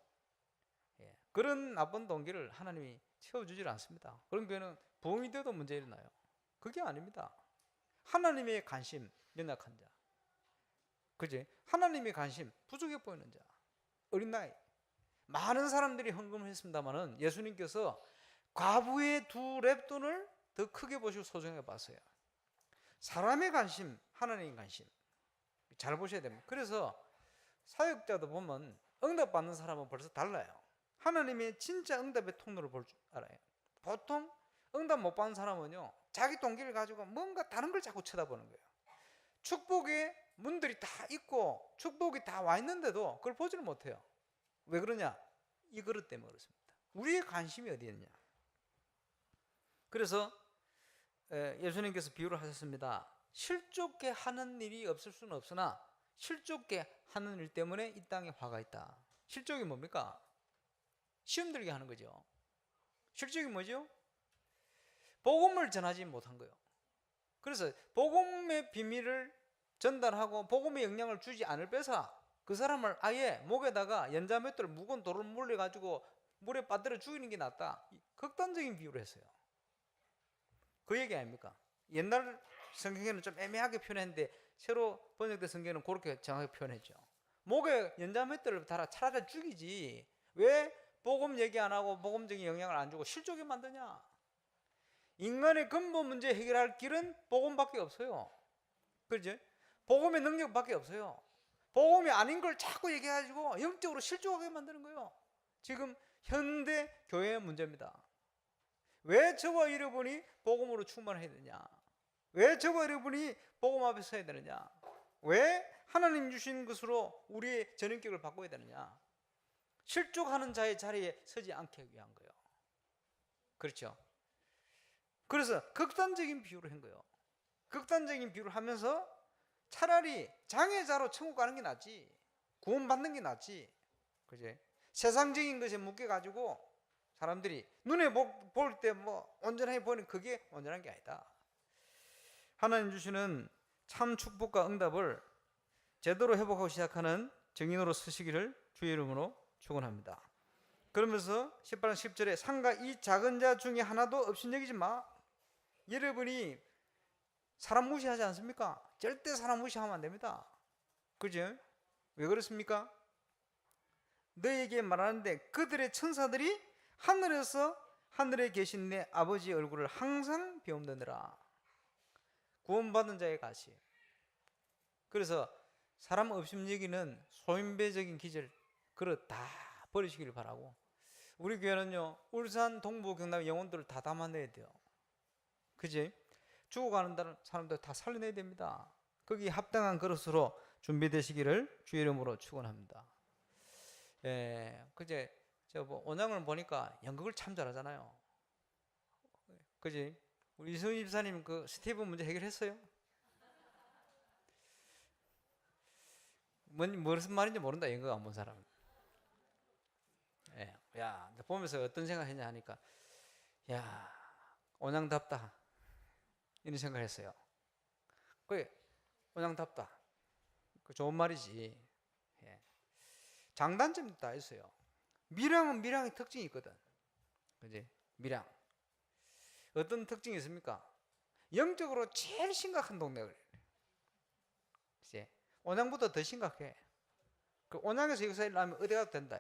그런 나쁜 동기를 하나님이 채워주질 않습니다. 그런 교회는 부흥이 돼도 문제 일어나요. 그게 아닙니다. 하나님의 관심, 연약한 자. 그지? 하나님의 관심, 부족해 보이는 자. 어린 나이. 많은 사람들이 헌금을 했습니다마는 예수님께서 과부의 두 랩돈을 더 크게 보시고 소중하게 봤어요. 사람의 관심, 하나님의 관심. 잘 보셔야 됩니다. 그래서 사역자도 보면 응답받는 사람은 벌써 달라요. 하나님의 진짜 응답의 통로를 볼 줄 알아요. 보통 응답 못 받는 사람은요, 자기 동기를 가지고 뭔가 다른 걸 자꾸 쳐다보는 거예요. 축복의 문들이 다 있고 축복이 다 와 있는데도 그걸 보지를 못해요. 왜 그러냐? 이 그릇 때문에 그렇습니다. 우리의 관심이 어디에 있냐? 그래서 예수님께서 비유를 하셨습니다. 실족게 하는 일이 없을 수는 없으나 실족게 하는 일 때문에 이 땅에 화가 있다. 실족이 뭡니까? 시험 들게 하는 거죠. 실족이 뭐죠? 복음을 전하지 못한 거예요. 그래서 복음의 비밀을 전달하고 복음의 영향을 주지 않을 빼서 그 사람을 아예 목에다가 연자맷돌 무거운 돌을 물려가지고 물에 빠뜨려 죽이는 게 낫다. 극단적인 비유를 했어요. 그 얘기 아닙니까? 옛날 성경에는 좀 애매하게 표현했는데 새로 번역된 성경은 그렇게 정확하게 표현했죠. 목에 연자맷돌을 달아 차라리 죽이지 왜 복음 얘기 안 하고 복음적인 영향을 안 주고 실족에 만드냐. 인간의 근본 문제 해결할 길은 복음밖에 없어요. 그렇죠? 복음의 능력밖에 없어요. 복음이 아닌 걸 자꾸 얘기해가지고 영적으로 실족하게 만드는 거예요. 지금 현대 교회의 문제입니다. 왜 저와 여러분이 복음으로 충만해야 되냐? 왜 저와 여러분이 복음 앞에 서야 되느냐? 왜 하나님 주신 것으로 우리의 전인격을 바꿔야 되느냐? 실족하는 자의 자리에 서지 않게 위한 거예요. 그렇죠? 그래서 극단적인 비유를 한 거예요. 극단적인 비유를 하면서 차라리 장애자로 천국 가는 게 낫지, 구원받는 게 낫지. 그지? 세상적인 것에 묶여가지고 사람들이 눈에 볼 때 뭐 온전하게 보는 그게 온전한 게 아니다. 하나님 주시는 참 축복과 응답을 제대로 회복하고 시작하는 증인으로 서시기를 주의 이름으로 축원합니다. 그러면서 18장 10절에 상가 이 작은 자 중에 하나도 없인 여기지 마. 여러분이 사람 무시하지 않습니까? 절대 사람 무시하면 안 됩니다. 그죠? 왜 그렇습니까? 너에게 말하는데 그들의 천사들이 하늘에서 하늘에 계신 내 아버지의 얼굴을 항상 비움드느라. 구원받은 자의 가시. 그래서 사람 없음 여기는 소인배적인 기절 그릇 다 버리시기를 바라고, 우리 교회는요 울산 동부 경남 영혼들을 다 담아내야 돼요. 그지? 죽어가는 사람들 다 살려내야 됩니다. 거기 합당한 그릇으로 준비되시기를 주의 이름으로 축원합니다. 그제 저 온양을 보니까 연극을 참 잘하잖아요. 그지? 우리 이승훈 집사님 그 스티브 문제 해결했어요? 무슨 말인지 모른다, 연극 안 본 사람은. 야, 보면서 어떤 생각했냐 하니까, 야, 온양답다 이런 생각을 했어요. 그게 온양답다, 그 좋은 말이지. 장단점도 다 있어요. 밀양은 밀양의 특징이 있거든. 그지? 밀양 어떤 특징이 있습니까? 영적으로 제일 심각한 동네를. 이제 온양보다 더 심각해. 그 온양에서 역사 일어나면 어디 가도 된다.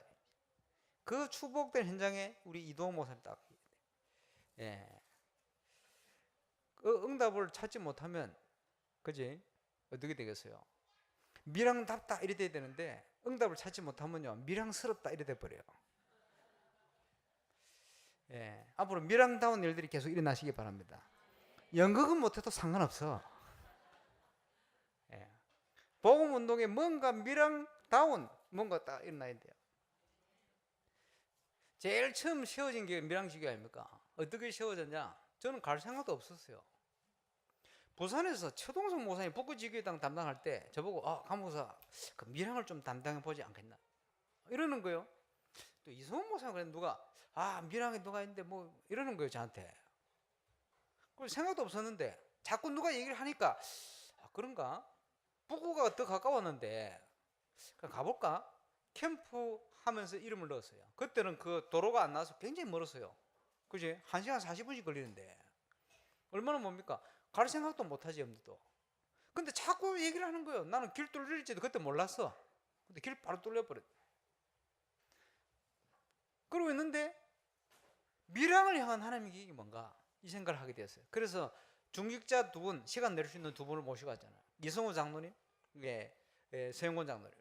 그 추복된 현장에 우리 이동호 목사님 딱. 그 응답을 찾지 못하면, 그지? 어떻게 되겠어요? 밀양답다 이래 돼야 되는데 응답을 찾지 못하면요 밀양스럽다 이래 돼 버려요. 앞으로 밀양다운 일들이 계속 일어나시기 바랍니다. 연극은 못해도 상관없어. 복음 운동에 뭔가 밀양다운 뭔가 딱 일어나야 돼요. 제일 처음 세워진 게 밀양지교 아닙니까? 어떻게 세워졌냐? 저는 갈 생각도 없었어요. 부산에서 최동성 목사님 북구지교회당 담당할 때 저보고 강목사 그 밀양을 좀 담당해 보지 않겠나 이러는 거예요. 또 이성훈 목사님 그랬는데 누가 밀양에 누가 있는데 뭐 이러는 거예요 저한테. 그래서 생각도 없었는데 자꾸 누가 얘기를 하니까 그런가? 북구가 더 가까웠는데 그냥 가볼까? 캠프 하면서 이름을 넣었어요. 그때는 그 도로가 안 나와서 굉장히 멀었어요. 그지? 1시간 40분씩 걸리는데 얼마나 뭡니까? 갈 생각도 못하지 엄두도. 근데 자꾸 얘기를 하는 거예요. 나는 길 뚫릴지도 그때 몰랐어. 근데 길 바로 뚫려버렸어. 그러고 있는데 밀양을 향한 하나님의 계획이 뭔가 이 생각을 하게 되었어요. 그래서 중직자 두 분, 시간 낼 수 있는 두 분을 모시고 왔잖아요. 이성호 장로님, 서영곤 장로님.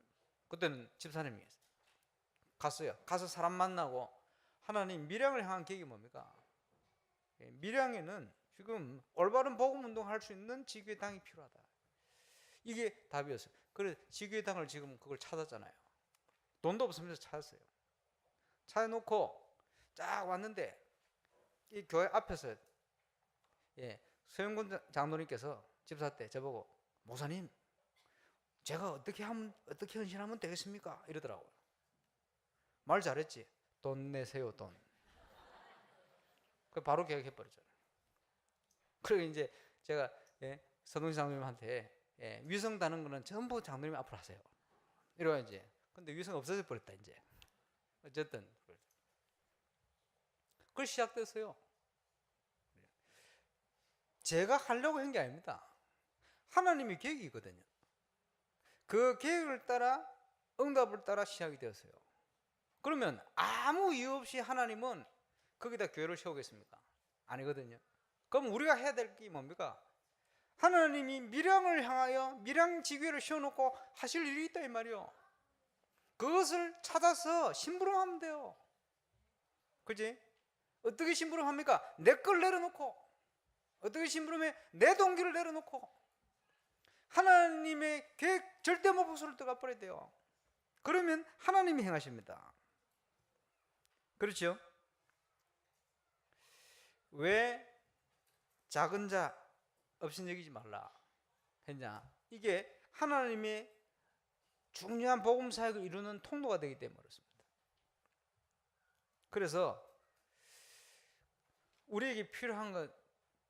그때는 집사님이었어요. 갔어요. 가서 사람 만나고 하나님 밀양을 향한 계획이 뭡니까? 밀양에는 지금 올바른 복음 운동할 수 있는 지교회당이 필요하다. 이게 답이었어요. 그래서 지교회당을 지금 그걸 찾았잖아요. 돈도 없으면서 찾았어요. 찾아놓고 쫙 왔는데 이 교회 앞에서 서영군 장로님께서 집사 때 저보고 목사님 제가 어떻게 헌신하면 되겠습니까? 이러더라고요. 말 잘했지. 돈 내세요 돈. 그 바로 계획해버렸잖아요. 그리고 이제 제가 서동시 장로님한테 위성 다는 거는 전부 장로님 앞으로 하세요. 이러고 이제 근데 위성 없어져 버렸다 이제. 어쨌든 그걸 시작됐어요. 제가 하려고 한 게 아닙니다. 하나님의 계획이거든요. 그 계획을 따라 응답을 따라 시작이 되었어요. 그러면 아무 이유 없이 하나님은 거기다 교회를 세우겠습니까? 아니거든요. 그럼 우리가 해야 될 게 뭡니까? 하나님이 밀양을 향하여 밀양 지교회를 세워놓고 하실 일이 있다 이 말이요. 그것을 찾아서 심부름하면 돼요. 그지? 어떻게 심부름합니까? 내 걸 내려놓고. 어떻게 심부름해? 내 동기를 내려놓고. 하나님의 계획 절대 목표를 들어가 버려야 돼요. 그러면 하나님이 행하십니다. 그렇죠? 왜 작은 자 없인 여기지 말라 했냐? 이게 하나님의 중요한 복음 사역을 이루는 통로가 되기 때문에 그렇습니다. 그래서 우리에게 필요한 건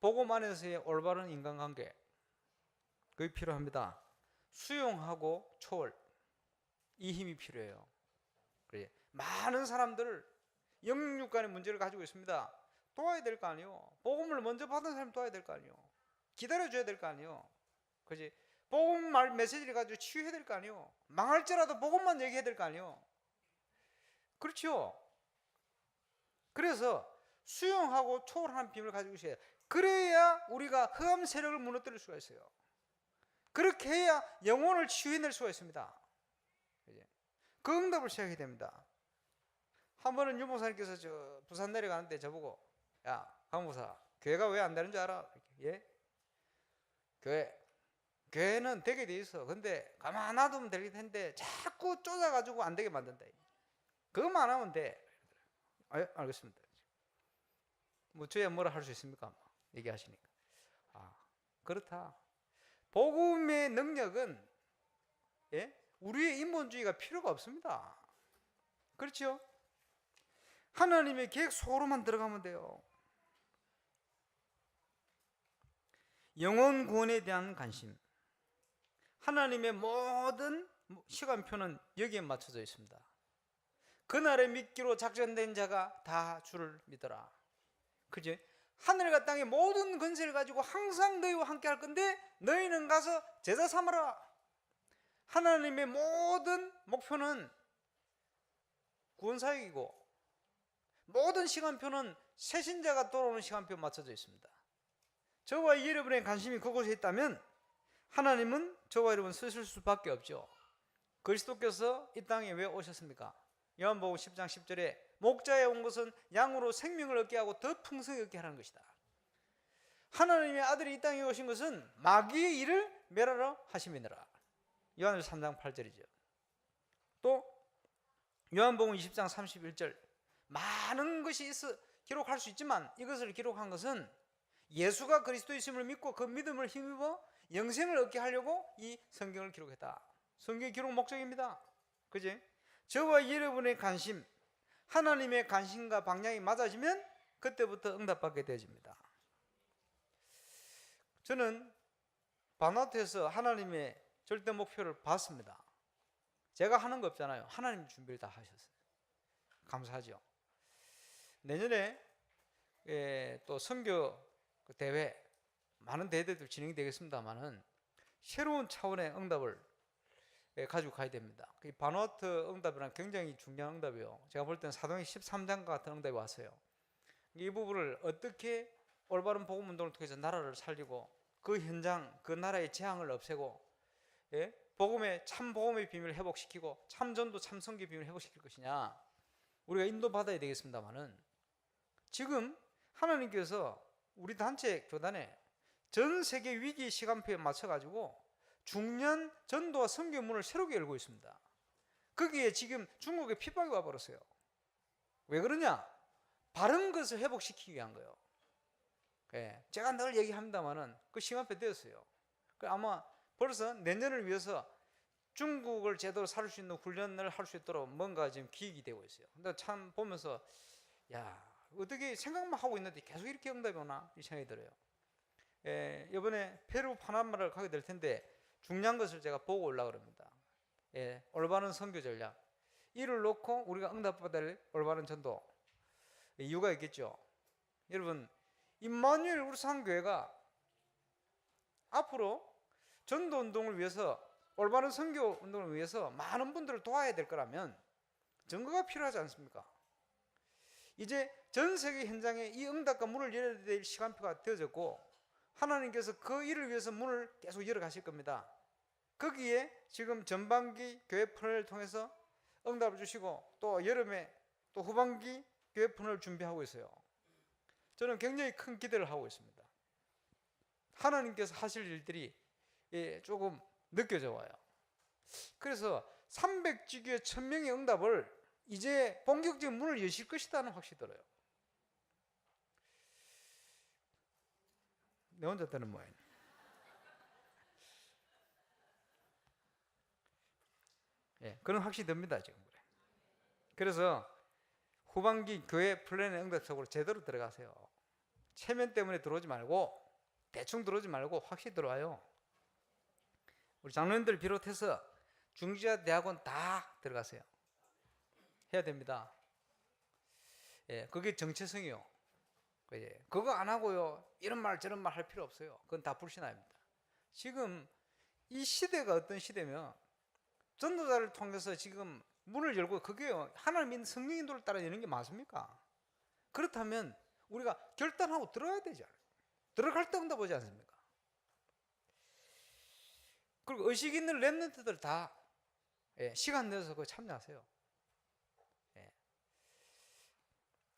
복음 안에서의 올바른 인간관계, 그게 필요합니다. 수용하고 초월, 이 힘이 필요해요. 그래, 많은 사람들을 영육 간의 문제를 가지고 있습니다. 도와야 될 거 아니에요. 복음을 먼저 받은 사람 도와야 될 거 아니에요. 기다려줘야 될 거 아니에요. 그지? 복음 말 메시지를 가지고 치유해야 될 거 아니에요. 망할지라도 복음만 얘기해야 될 거 아니에요. 그렇죠? 그래서 수용하고 초월하는 비밀을 가지고 있어야 돼요. 그래야 우리가 흑암 세력을 무너뜨릴 수가 있어요. 그렇게 해야 영혼을 치유해낼 수가 있습니다. 그 응답을 시작해야 됩니다. 한 번은 유목사님께서 저 부산 내려가는데 저보고, 야 강목사, 교회가 왜 안 되는 줄 알아? 예? 교회는 되게 돼 있어. 근데 가만 놔두면 될 텐데 자꾸 쫓아가지고 안 되게 만든다. 그것만 안 하면 돼. 알겠습니다. 뭐 저야 뭐라 할 수 있습니까? 얘기하시니까. 아, 그렇다. 복음의 능력은, 예? 우리의 인본주의가 필요가 없습니다. 그렇죠? 하나님의 계획 속으로만 들어가면 돼요. 영혼 구원에 대한 관심, 하나님의 모든 시간표는 여기에 맞춰져 있습니다. 그날에 믿기로 작전된 자가 다 주를 믿어라. 그죠? 하늘과 땅의 모든 권세를 가지고 항상 너희와 함께 할 건데 너희는 가서 제자 삼아라. 하나님의 모든 목표는 구원사역이고 모든 시간표는 새신자가 돌아오는 시간표에 맞춰져 있습니다. 저와 여러분의 관심이 그곳에 있다면 하나님은 저와 여러분 쓰실 수밖에 없죠. 그리스도께서 이 땅에 왜 오셨습니까? 요한복음 10장 10절에 목자에 온 것은 양으로 생명을 얻게 하고 더 풍성히 얻게 하는 것이다. 하나님의 아들이 이 땅에 오신 것은 마귀의 일을 멸하러 하심이니라. 요한복음 3장 8절이죠. 또 요한복음 20장 31절, 많은 것이 기록할 수 있지만 이것을 기록한 것은 예수가 그리스도이심을 믿고 그 믿음을 힘입어 영생을 얻게 하려고 이 성경을 기록했다. 성경의 기록 목적입니다. 그지? 저와 여러분의 관심, 하나님의 관심과 방향이 맞아지면 그때부터 응답받게 되어집니다. 저는 바나트에서 하나님의 절대 목표를 봤습니다. 제가 하는 거 없잖아요. 하나님 준비를 다 하셨어요. 감사하죠. 내년에 또 선교 대회, 많은 대회들 진행이 되겠습니다만은 새로운 차원의 응답을 가지고 가야 됩니다. 이 바누아투 응답이란 굉장히 중요한 응답이에요. 제가 볼 때는 사도행 13장과 같은 응답이 왔어요. 이 부분을 어떻게 올바른 복음 운동을 통해서 나라를 살리고 그 현장, 그 나라의 재앙을 없애고, 예? 복음의 참 복음의 비밀을 회복시키고 참 전도 참 선교의 비밀을 회복시킬 것이냐, 우리가 인도받아야 되겠습니다만은 지금 하나님께서 우리 단체 교단에 전 세계 위기 시간표에 맞춰가지고 중년 전도와 선교 문을 새롭게 열고 있습니다. 거기에 지금 중국에 핍박이 와버렸어요. 왜 그러냐? 바른 것을 회복시키기 위한 거예요. 예, 제가 늘 얘기합니다만은 그 시간표 되었어요. 아마 벌써 내년을 위해서 중국을 제대로 살 수 있는 훈련을 할 수 있도록 뭔가 지금 기획이 되고 있어요. 근데 참 보면서, 야, 어떻게 생각만 하고 있는데 계속 이렇게 응답이 오나 이 생각이 들어요. 이번에 페루 파나마를 가게 될 텐데 중요한 것을 제가 보고 올라가 그럽니다. 올바른 선교 전략, 이를 놓고 우리가 응답받을 올바른 전도, 이유가 있겠죠. 여러분, 임마누엘 울산교회가 앞으로 전도 운동을 위해서, 올바른 선교 운동을 위해서 많은 분들을 도와야 될 거라면 증거가 필요하지 않습니까? 이제 전 세계 현장에 이 응답과 문을 열어야 될 시간표가 되어졌고, 하나님께서 그 일을 위해서 문을 계속 열어 가실 겁니다. 거기에 지금 전반기 교회 프로를 통해서 응답을 주시고, 또 여름에 또 후반기 교회 프로를 준비하고 있어요. 저는 굉장히 큰 기대를 하고 있습니다. 하나님께서 하실 일들이 조금 느껴져 와요. 그래서 300지교의 1000명의 응답을 이제 본격적인 문을 여실 것이라는 확신이 들어요. 내 혼자 뜨는 모양. 그런 확신이 듭니다 지금. 그래서 후반기 교회 플랜의 응답 속으로 제대로 들어가세요. 체면 때문에 들어오지 말고, 대충 들어오지 말고 확실히 들어와요. 우리 장로님들 비롯해서 중지하 대학원 다 들어가세요. 해야 됩니다. 그게 정체성이요. 그거 안 하고요, 이런 말 저런 말 할 필요 없어요. 그건 다 불신앙입니다. 지금 이 시대가 어떤 시대면, 전도자를 통해서 지금 문을 열고, 그게요, 하나님 믿는 성령 인도를 따라 여는 게 맞습니까? 그렇다면 우리가 결단하고 들어야 되지 않아요? 들어갈 때 응답하지 않습니까? 그리고 의식 있는 렘넌트들 다 시간 내서 그거 참여하세요.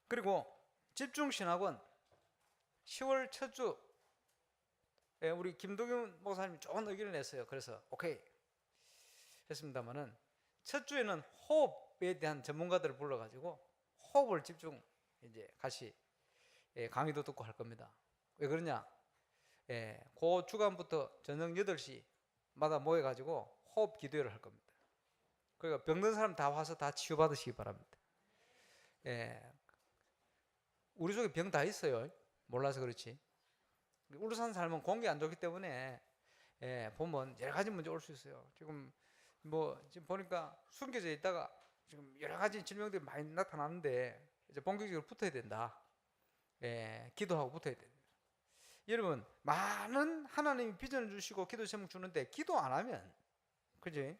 그리고 집중신학원 10월 첫 주 우리 김도균 목사님이 좋은 의견을 냈어요. 그래서 오케이 했습니다만은, 첫 주에는 호흡에 대한 전문가들을 불러가지고 호흡을 집중 이제 같이 강의도 듣고 할 겁니다. 왜 그러냐? 그 주간부터 저녁 8시마다 모여가지고 호흡 기도회를 할 겁니다. 그러니까 병든 사람 다 와서 다 치유받으시기 바랍니다. 우리 속에 병 다 있어요. 몰라서 그렇지. 울산 살면 공기 안 좋기 때문에 보면 여러 가지 문제 올 수 있어요. 지금 지금 보니까 숨겨져 있다가 지금 여러 가지 질병들이 많이 나타나는데, 이제 본격적으로 붙어야 된다. 기도하고 붙어야 됩니다. 여러분, 많은 하나님이 비전을 주시고 기도 제목 주는데 기도 안 하면, 그지?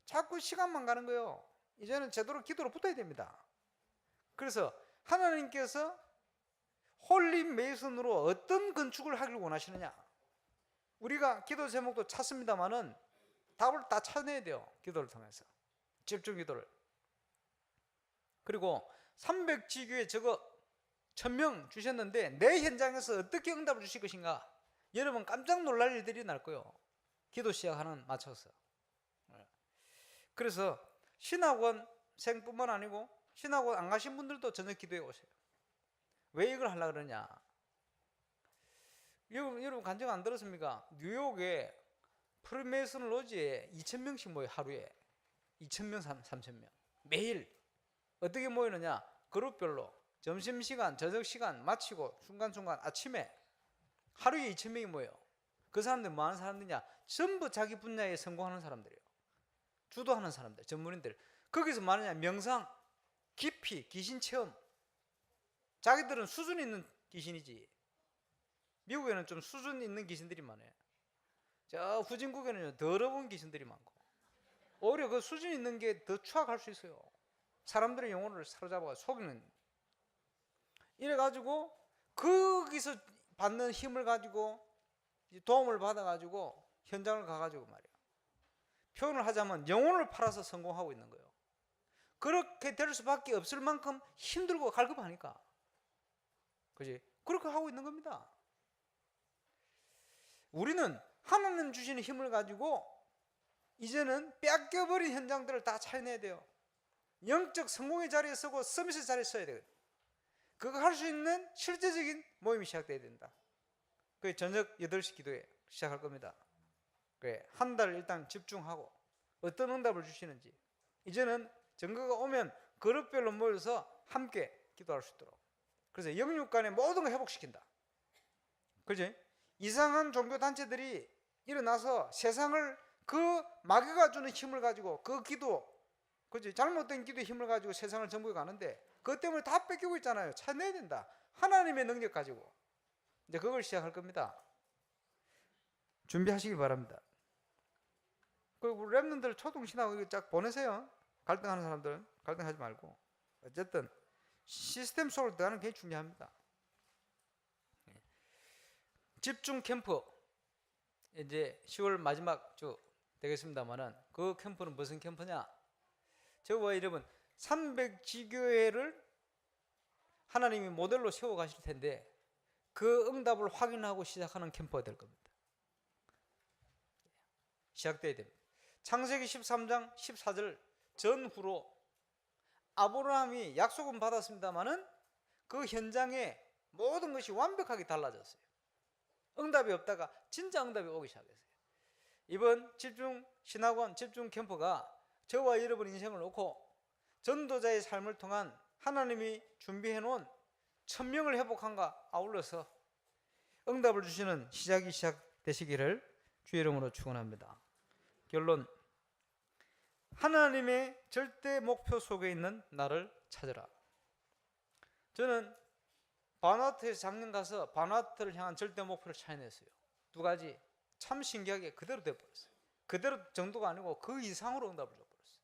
자꾸 시간만 가는 거예요. 이제는 제대로 기도로 붙어야 됩니다. 그래서 하나님께서 홀리 메이슨으로 어떤 건축을 하길 원하시느냐? 우리가 기도 제목도 찾습니다만은 답을 다 찾아내야 돼요. 기도를 통해서 집중 기도를. 그리고 300지교에 저거 1000명 주셨는데 내 현장에서 어떻게 응답을 주실 것인가? 여러분 깜짝 놀랄 일들이 날 거예요. 기도 시작하는 맞춰서. 그래서 신학원생뿐만 아니고 신학원 안 가신 분들도 저녁 기도에 오세요. 왜 이걸 하려고 그러냐? 여러분 간증 안 들었습니까? 뉴욕에 프리메이슨 로지에 2000명씩 모여. 하루에 2000명, 3000명 매일. 어떻게 모이느냐? 그룹별로 점심시간, 저녁시간 마치고 순간순간 아침에 하루에 2000명이 모여. 그 사람들 뭐 하는 사람들이냐? 전부 자기 분야에 성공하는 사람들이에요. 주도하는 사람들, 전문인들. 거기서 뭐 하느냐? 명상, 깊이, 귀신 체험. 자기들은 수준 있는 귀신이지. 미국에는 좀 수준 있는 귀신들이 많아요. 저 후진국에는 더러운 귀신들이 많고, 오히려 그 수준 있는 게 더 추악할 수 있어요. 사람들의 영혼을 사로잡아 속이는. 이래가지고 거기서 받는 힘을 가지고 도움을 받아가지고 현장을 가가지고 말이야, 표현을 하자면 영혼을 팔아서 성공하고 있는 거예요. 그렇게 될 수밖에 없을 만큼 힘들고 갈급하니까, 그지? 그렇게 하고 있는 겁니다. 우리는 하나님 주시는 힘을 가지고 이제는 뺏겨버린 현장들을 다 차려내야 돼요. 영적 성공의 자리에 서고 서비스 자리에 서야 되거든요. 그거 할 수 있는 실제적인 모임이 시작돼야 된다. 그게 저녁 8시 기도회 시작할 겁니다. 그래, 한 달 일단 집중하고 어떤 응답을 주시는지, 이제는 증거가 오면 그룹별로 모여서 함께 기도할 수 있도록. 그래서 영육 간의 모든 걸 회복시킨다. 그지? 이상한 종교단체들이 일어나서 세상을 그 마귀가 주는 힘을 가지고 그 기도, 그지? 잘못된 기도의 힘을 가지고 세상을 정복해 가는데 그것 때문에 다 뺏기고 있잖아요. 찾아내야 된다. 하나님의 능력 가지고 이제 그걸 시작할 겁니다. 준비하시길 바랍니다. 그리고 랩런들 초등신하고 이거 쫙 보내세요. 갈등하는 사람들 갈등하지 말고. 어쨌든 시스템 속으로 들어가는 게 중요합니다. 집중 캠프 이제 10월 마지막 주 되겠습니다만은 그 캠프는 무슨 캠프냐? 저와 여러분 300지교회를 하나님이 모델로 세워 가실 텐데 그 응답을 확인하고 시작하는 캠프가 될 겁니다. 시작돼야 됩니다. 창세기 13장 14절 전후로 아브라함이 약속은 받았습니다마는 그 현장에 모든 것이 완벽하게 달라졌어요. 응답이 없다가 진짜 응답이 오기 시작했어요. 이번 집중 신학원 집중 캠프가 저와 여러분 인생을 놓고 전도자의 삶을 통한 하나님이 준비해 놓은 1000명을 회복한과 아울러서 응답을 주시는 시작이 시작되시기를 주의 이름으로 축원합니다. 결론, 하나님의 절대 목표 속에 있는 나를 찾으라. 저는 바누아투에서 작년 가서 바누아투를 향한 절대 목표를 찾아냈어요. 두 가지 참 신기하게 그대로 돼버렸어요. 그대로 정도가 아니고 그 이상으로 응답을 줘버렸어요.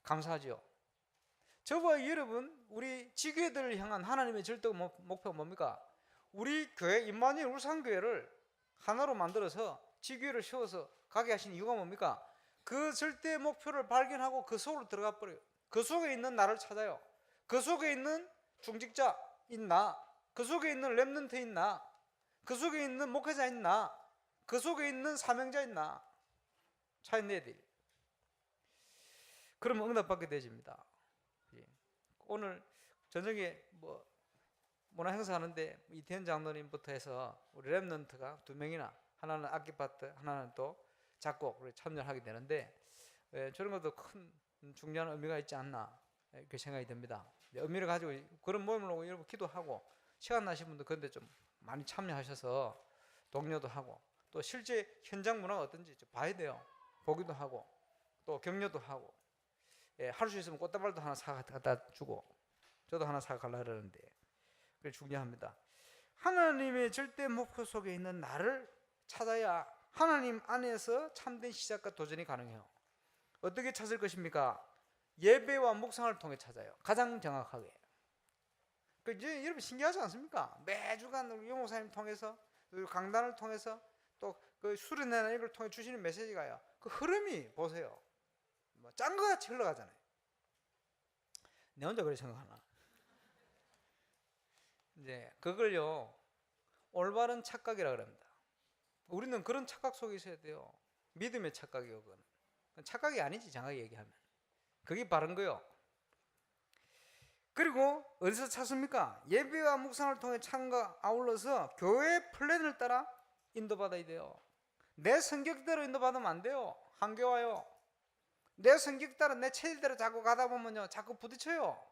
감사하죠. 저와 여러분 우리 지교회들을 향한 하나님의 절대 목표가 뭡니까? 우리 교회 임마누엘 울산교회를 하나로 만들어서 지교회를 세워서 가게 하신 이유가 뭡니까? 그 절대 목표를 발견하고 그 속으로 들어가 버려요. 그 속에 있는 나를 찾아요. 그 속에 있는 중직자 있나? 그 속에 있는 렘넌트 있나? 그 속에 있는 목회자 있나? 그 속에 있는 사명자 있나? 찾아내야 돼요. 그러면 응답받게 되집니다. 오늘 저녁에 뭐 문화 행사 하는데 이태현 장로님부터 해서 우리 렘넌트가 2명이나, 하나는 악기 파트, 하나는 또 작곡 참여하게 되는데 저런 것도 큰 중요한 의미가 있지 않나 이렇게 생각이 듭니다. 의미를 가지고 그런 모임을 오고 여러분 기도하고 시간 나신 분들 그런데 좀 많이 참여하셔서 독려도 하고 또 실제 현장 문화가 어떤지 좀 봐야 돼요. 보기도 하고 또 격려도 하고 할 수 있으면 꽃다발도 하나 사갖다 주고 저도 하나 사가려고 그러는데 그게 중요합니다. 하나님의 절대 목표 속에 있는 나를 찾아야 하나님 안에서 참된 시작과 도전이 가능해요. 어떻게 찾을 것입니까? 예배와 묵상을 통해 찾아요. 가장 정확하게. 이제 여러분 신기하지 않습니까? 매주간 우리 용목사님 통해서 강단을 통해서 또 그 수련회나 이걸 통해 주시는 메시지가요. 그 흐름이 보세요. 짠 거 같이 흘러가잖아요. 내 혼자 그렇게 생각하나? 이제 그걸요 올바른 착각이라 그럽니다. 우리는 그런 착각 속에 있어야 돼요. 믿음의 착각이요. 그건 착각이 아니지, 정확히 얘기하면. 그게 바른 거요. 그리고 어디서 찾습니까? 예배와 묵상을 통해 참과 아울러서 교회 플랜을 따라 인도받아야 돼요. 내 성격대로 인도받으면 안 돼요. 한계 와요. 내 성격 따라 내 체질대로 자꾸 가다 보면요 자꾸 부딪혀요.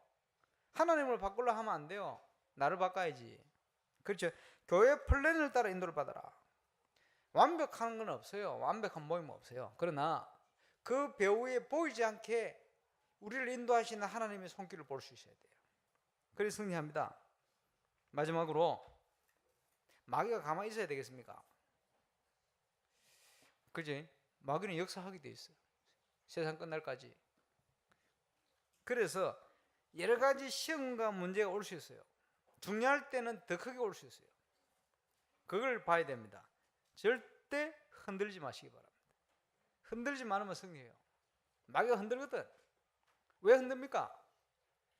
하나님을 바꾸려 하면 안 돼요. 나를 바꿔야지. 그렇죠. 교회 플랜을 따라 인도를 받아라. 완벽한 건 없어요. 완벽한 모임은 없어요. 그러나 그 배후에 보이지 않게 우리를 인도하시는 하나님의 손길을 볼 수 있어야 돼요. 그래서 승리합니다. 마지막으로 마귀가 가만히 있어야 되겠습니까? 그지? 마귀는 역사하게 돼 있어요. 세상 끝날까지. 그래서 여러 가지 시험과 문제가 올 수 있어요. 중요할 때는 더 크게 올 수 있어요. 그걸 봐야 됩니다. 절대 흔들지 마시기 바랍니다. 흔들지 않으면 승리해요. 마귀가 흔들거든. 왜 흔듭니까?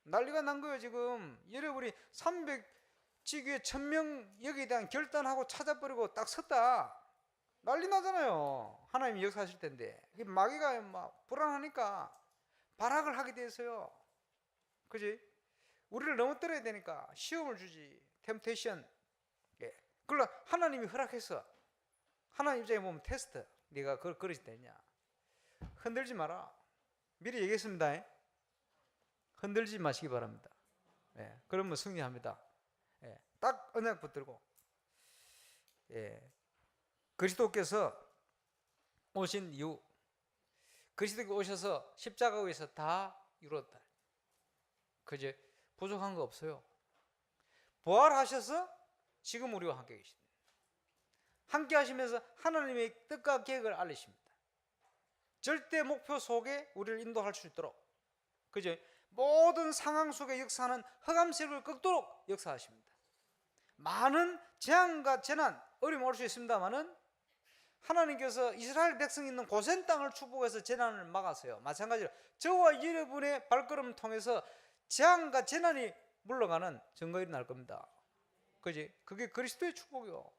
난리가 난 거예요. 지금 여러분이 300지교에 1000명 여기에 대한 결단하고 찾아버리고 딱 섰다. 난리 나잖아요. 하나님이 역사하실 텐데 마귀가 막 불안하니까 발악을 하게 돼서요. 그지? 우리를 넘어뜨려야 되니까 시험을 주지. 템테이션. 그걸 하나님이 허락해서 하나님 입장에 보면 테스트. 네가 그걸 그러지 되냐? 흔들지 마라. 미리 얘기했습니다. 흔들지 마시기 바랍니다. 그러면 승리합니다. 딱 언약 붙들고 그리스도께서 오신 이유, 그리스도께 오셔서 십자가 위에서 다 이루었다. 그제 부족한 거 없어요. 부활하셔서 지금 우리와 함께 계십니다. 함께 하시면서 하나님의 뜻과 계획을 알리십니다. 절대 목표 속에 우리를 인도할 수 있도록, 그죠? 모든 상황 속에 역사하는 흑암색을 꺾도록 역사하십니다. 많은 재앙과 재난, 어려움이 올 수 있습니다만은 하나님께서 이스라엘 백성이 있는 고센 땅을 축복해서 재난을 막았어요. 마찬가지로 저와 여러분의 발걸음을 통해서 재앙과 재난이 물러가는 증거가 일어날 겁니다. 그지? 그게 그리스도의 축복이요.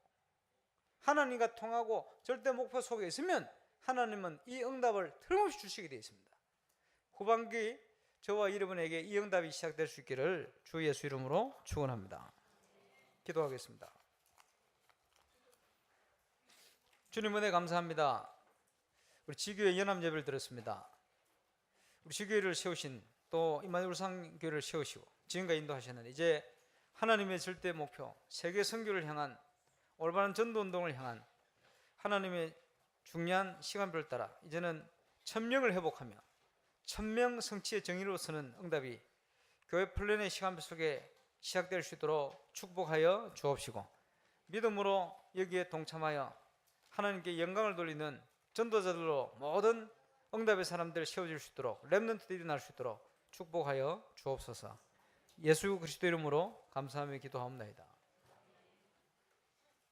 하나님과 통하고 절대 목표 속에 있으면 하나님은 이 응답을 틀림없이 주시게 되어 있습니다. 후반기 저와 여러분에게 이 응답이 시작될 수 있기를 주 예수 이름으로 축원합니다. 기도하겠습니다. 주님 은혜 감사합니다. 우리 지교회 연합 예배를 드렸습니다. 우리 지교회를 세우신 또 임마누엘 울산교회를 세우시고 지금까지 인도하셨는데 이제 하나님의 절대 목표 세계 선교를 향한 올바른 전도운동을 향한 하나님의 중요한 시간표를 따라 이제는 1000명을 회복하며 1000명 성취의 정의로서는 응답이 교회 플랜의 시간표 속에 시작될 수 있도록 축복하여 주옵시고 믿음으로 여기에 동참하여 하나님께 영광을 돌리는 전도자들로 모든 응답의 사람들 세워질 수 있도록 렘넌트들이 일어날 수 있도록 축복하여 주옵소서. 예수 그리스도 이름으로 감사하며 기도하옵나이다.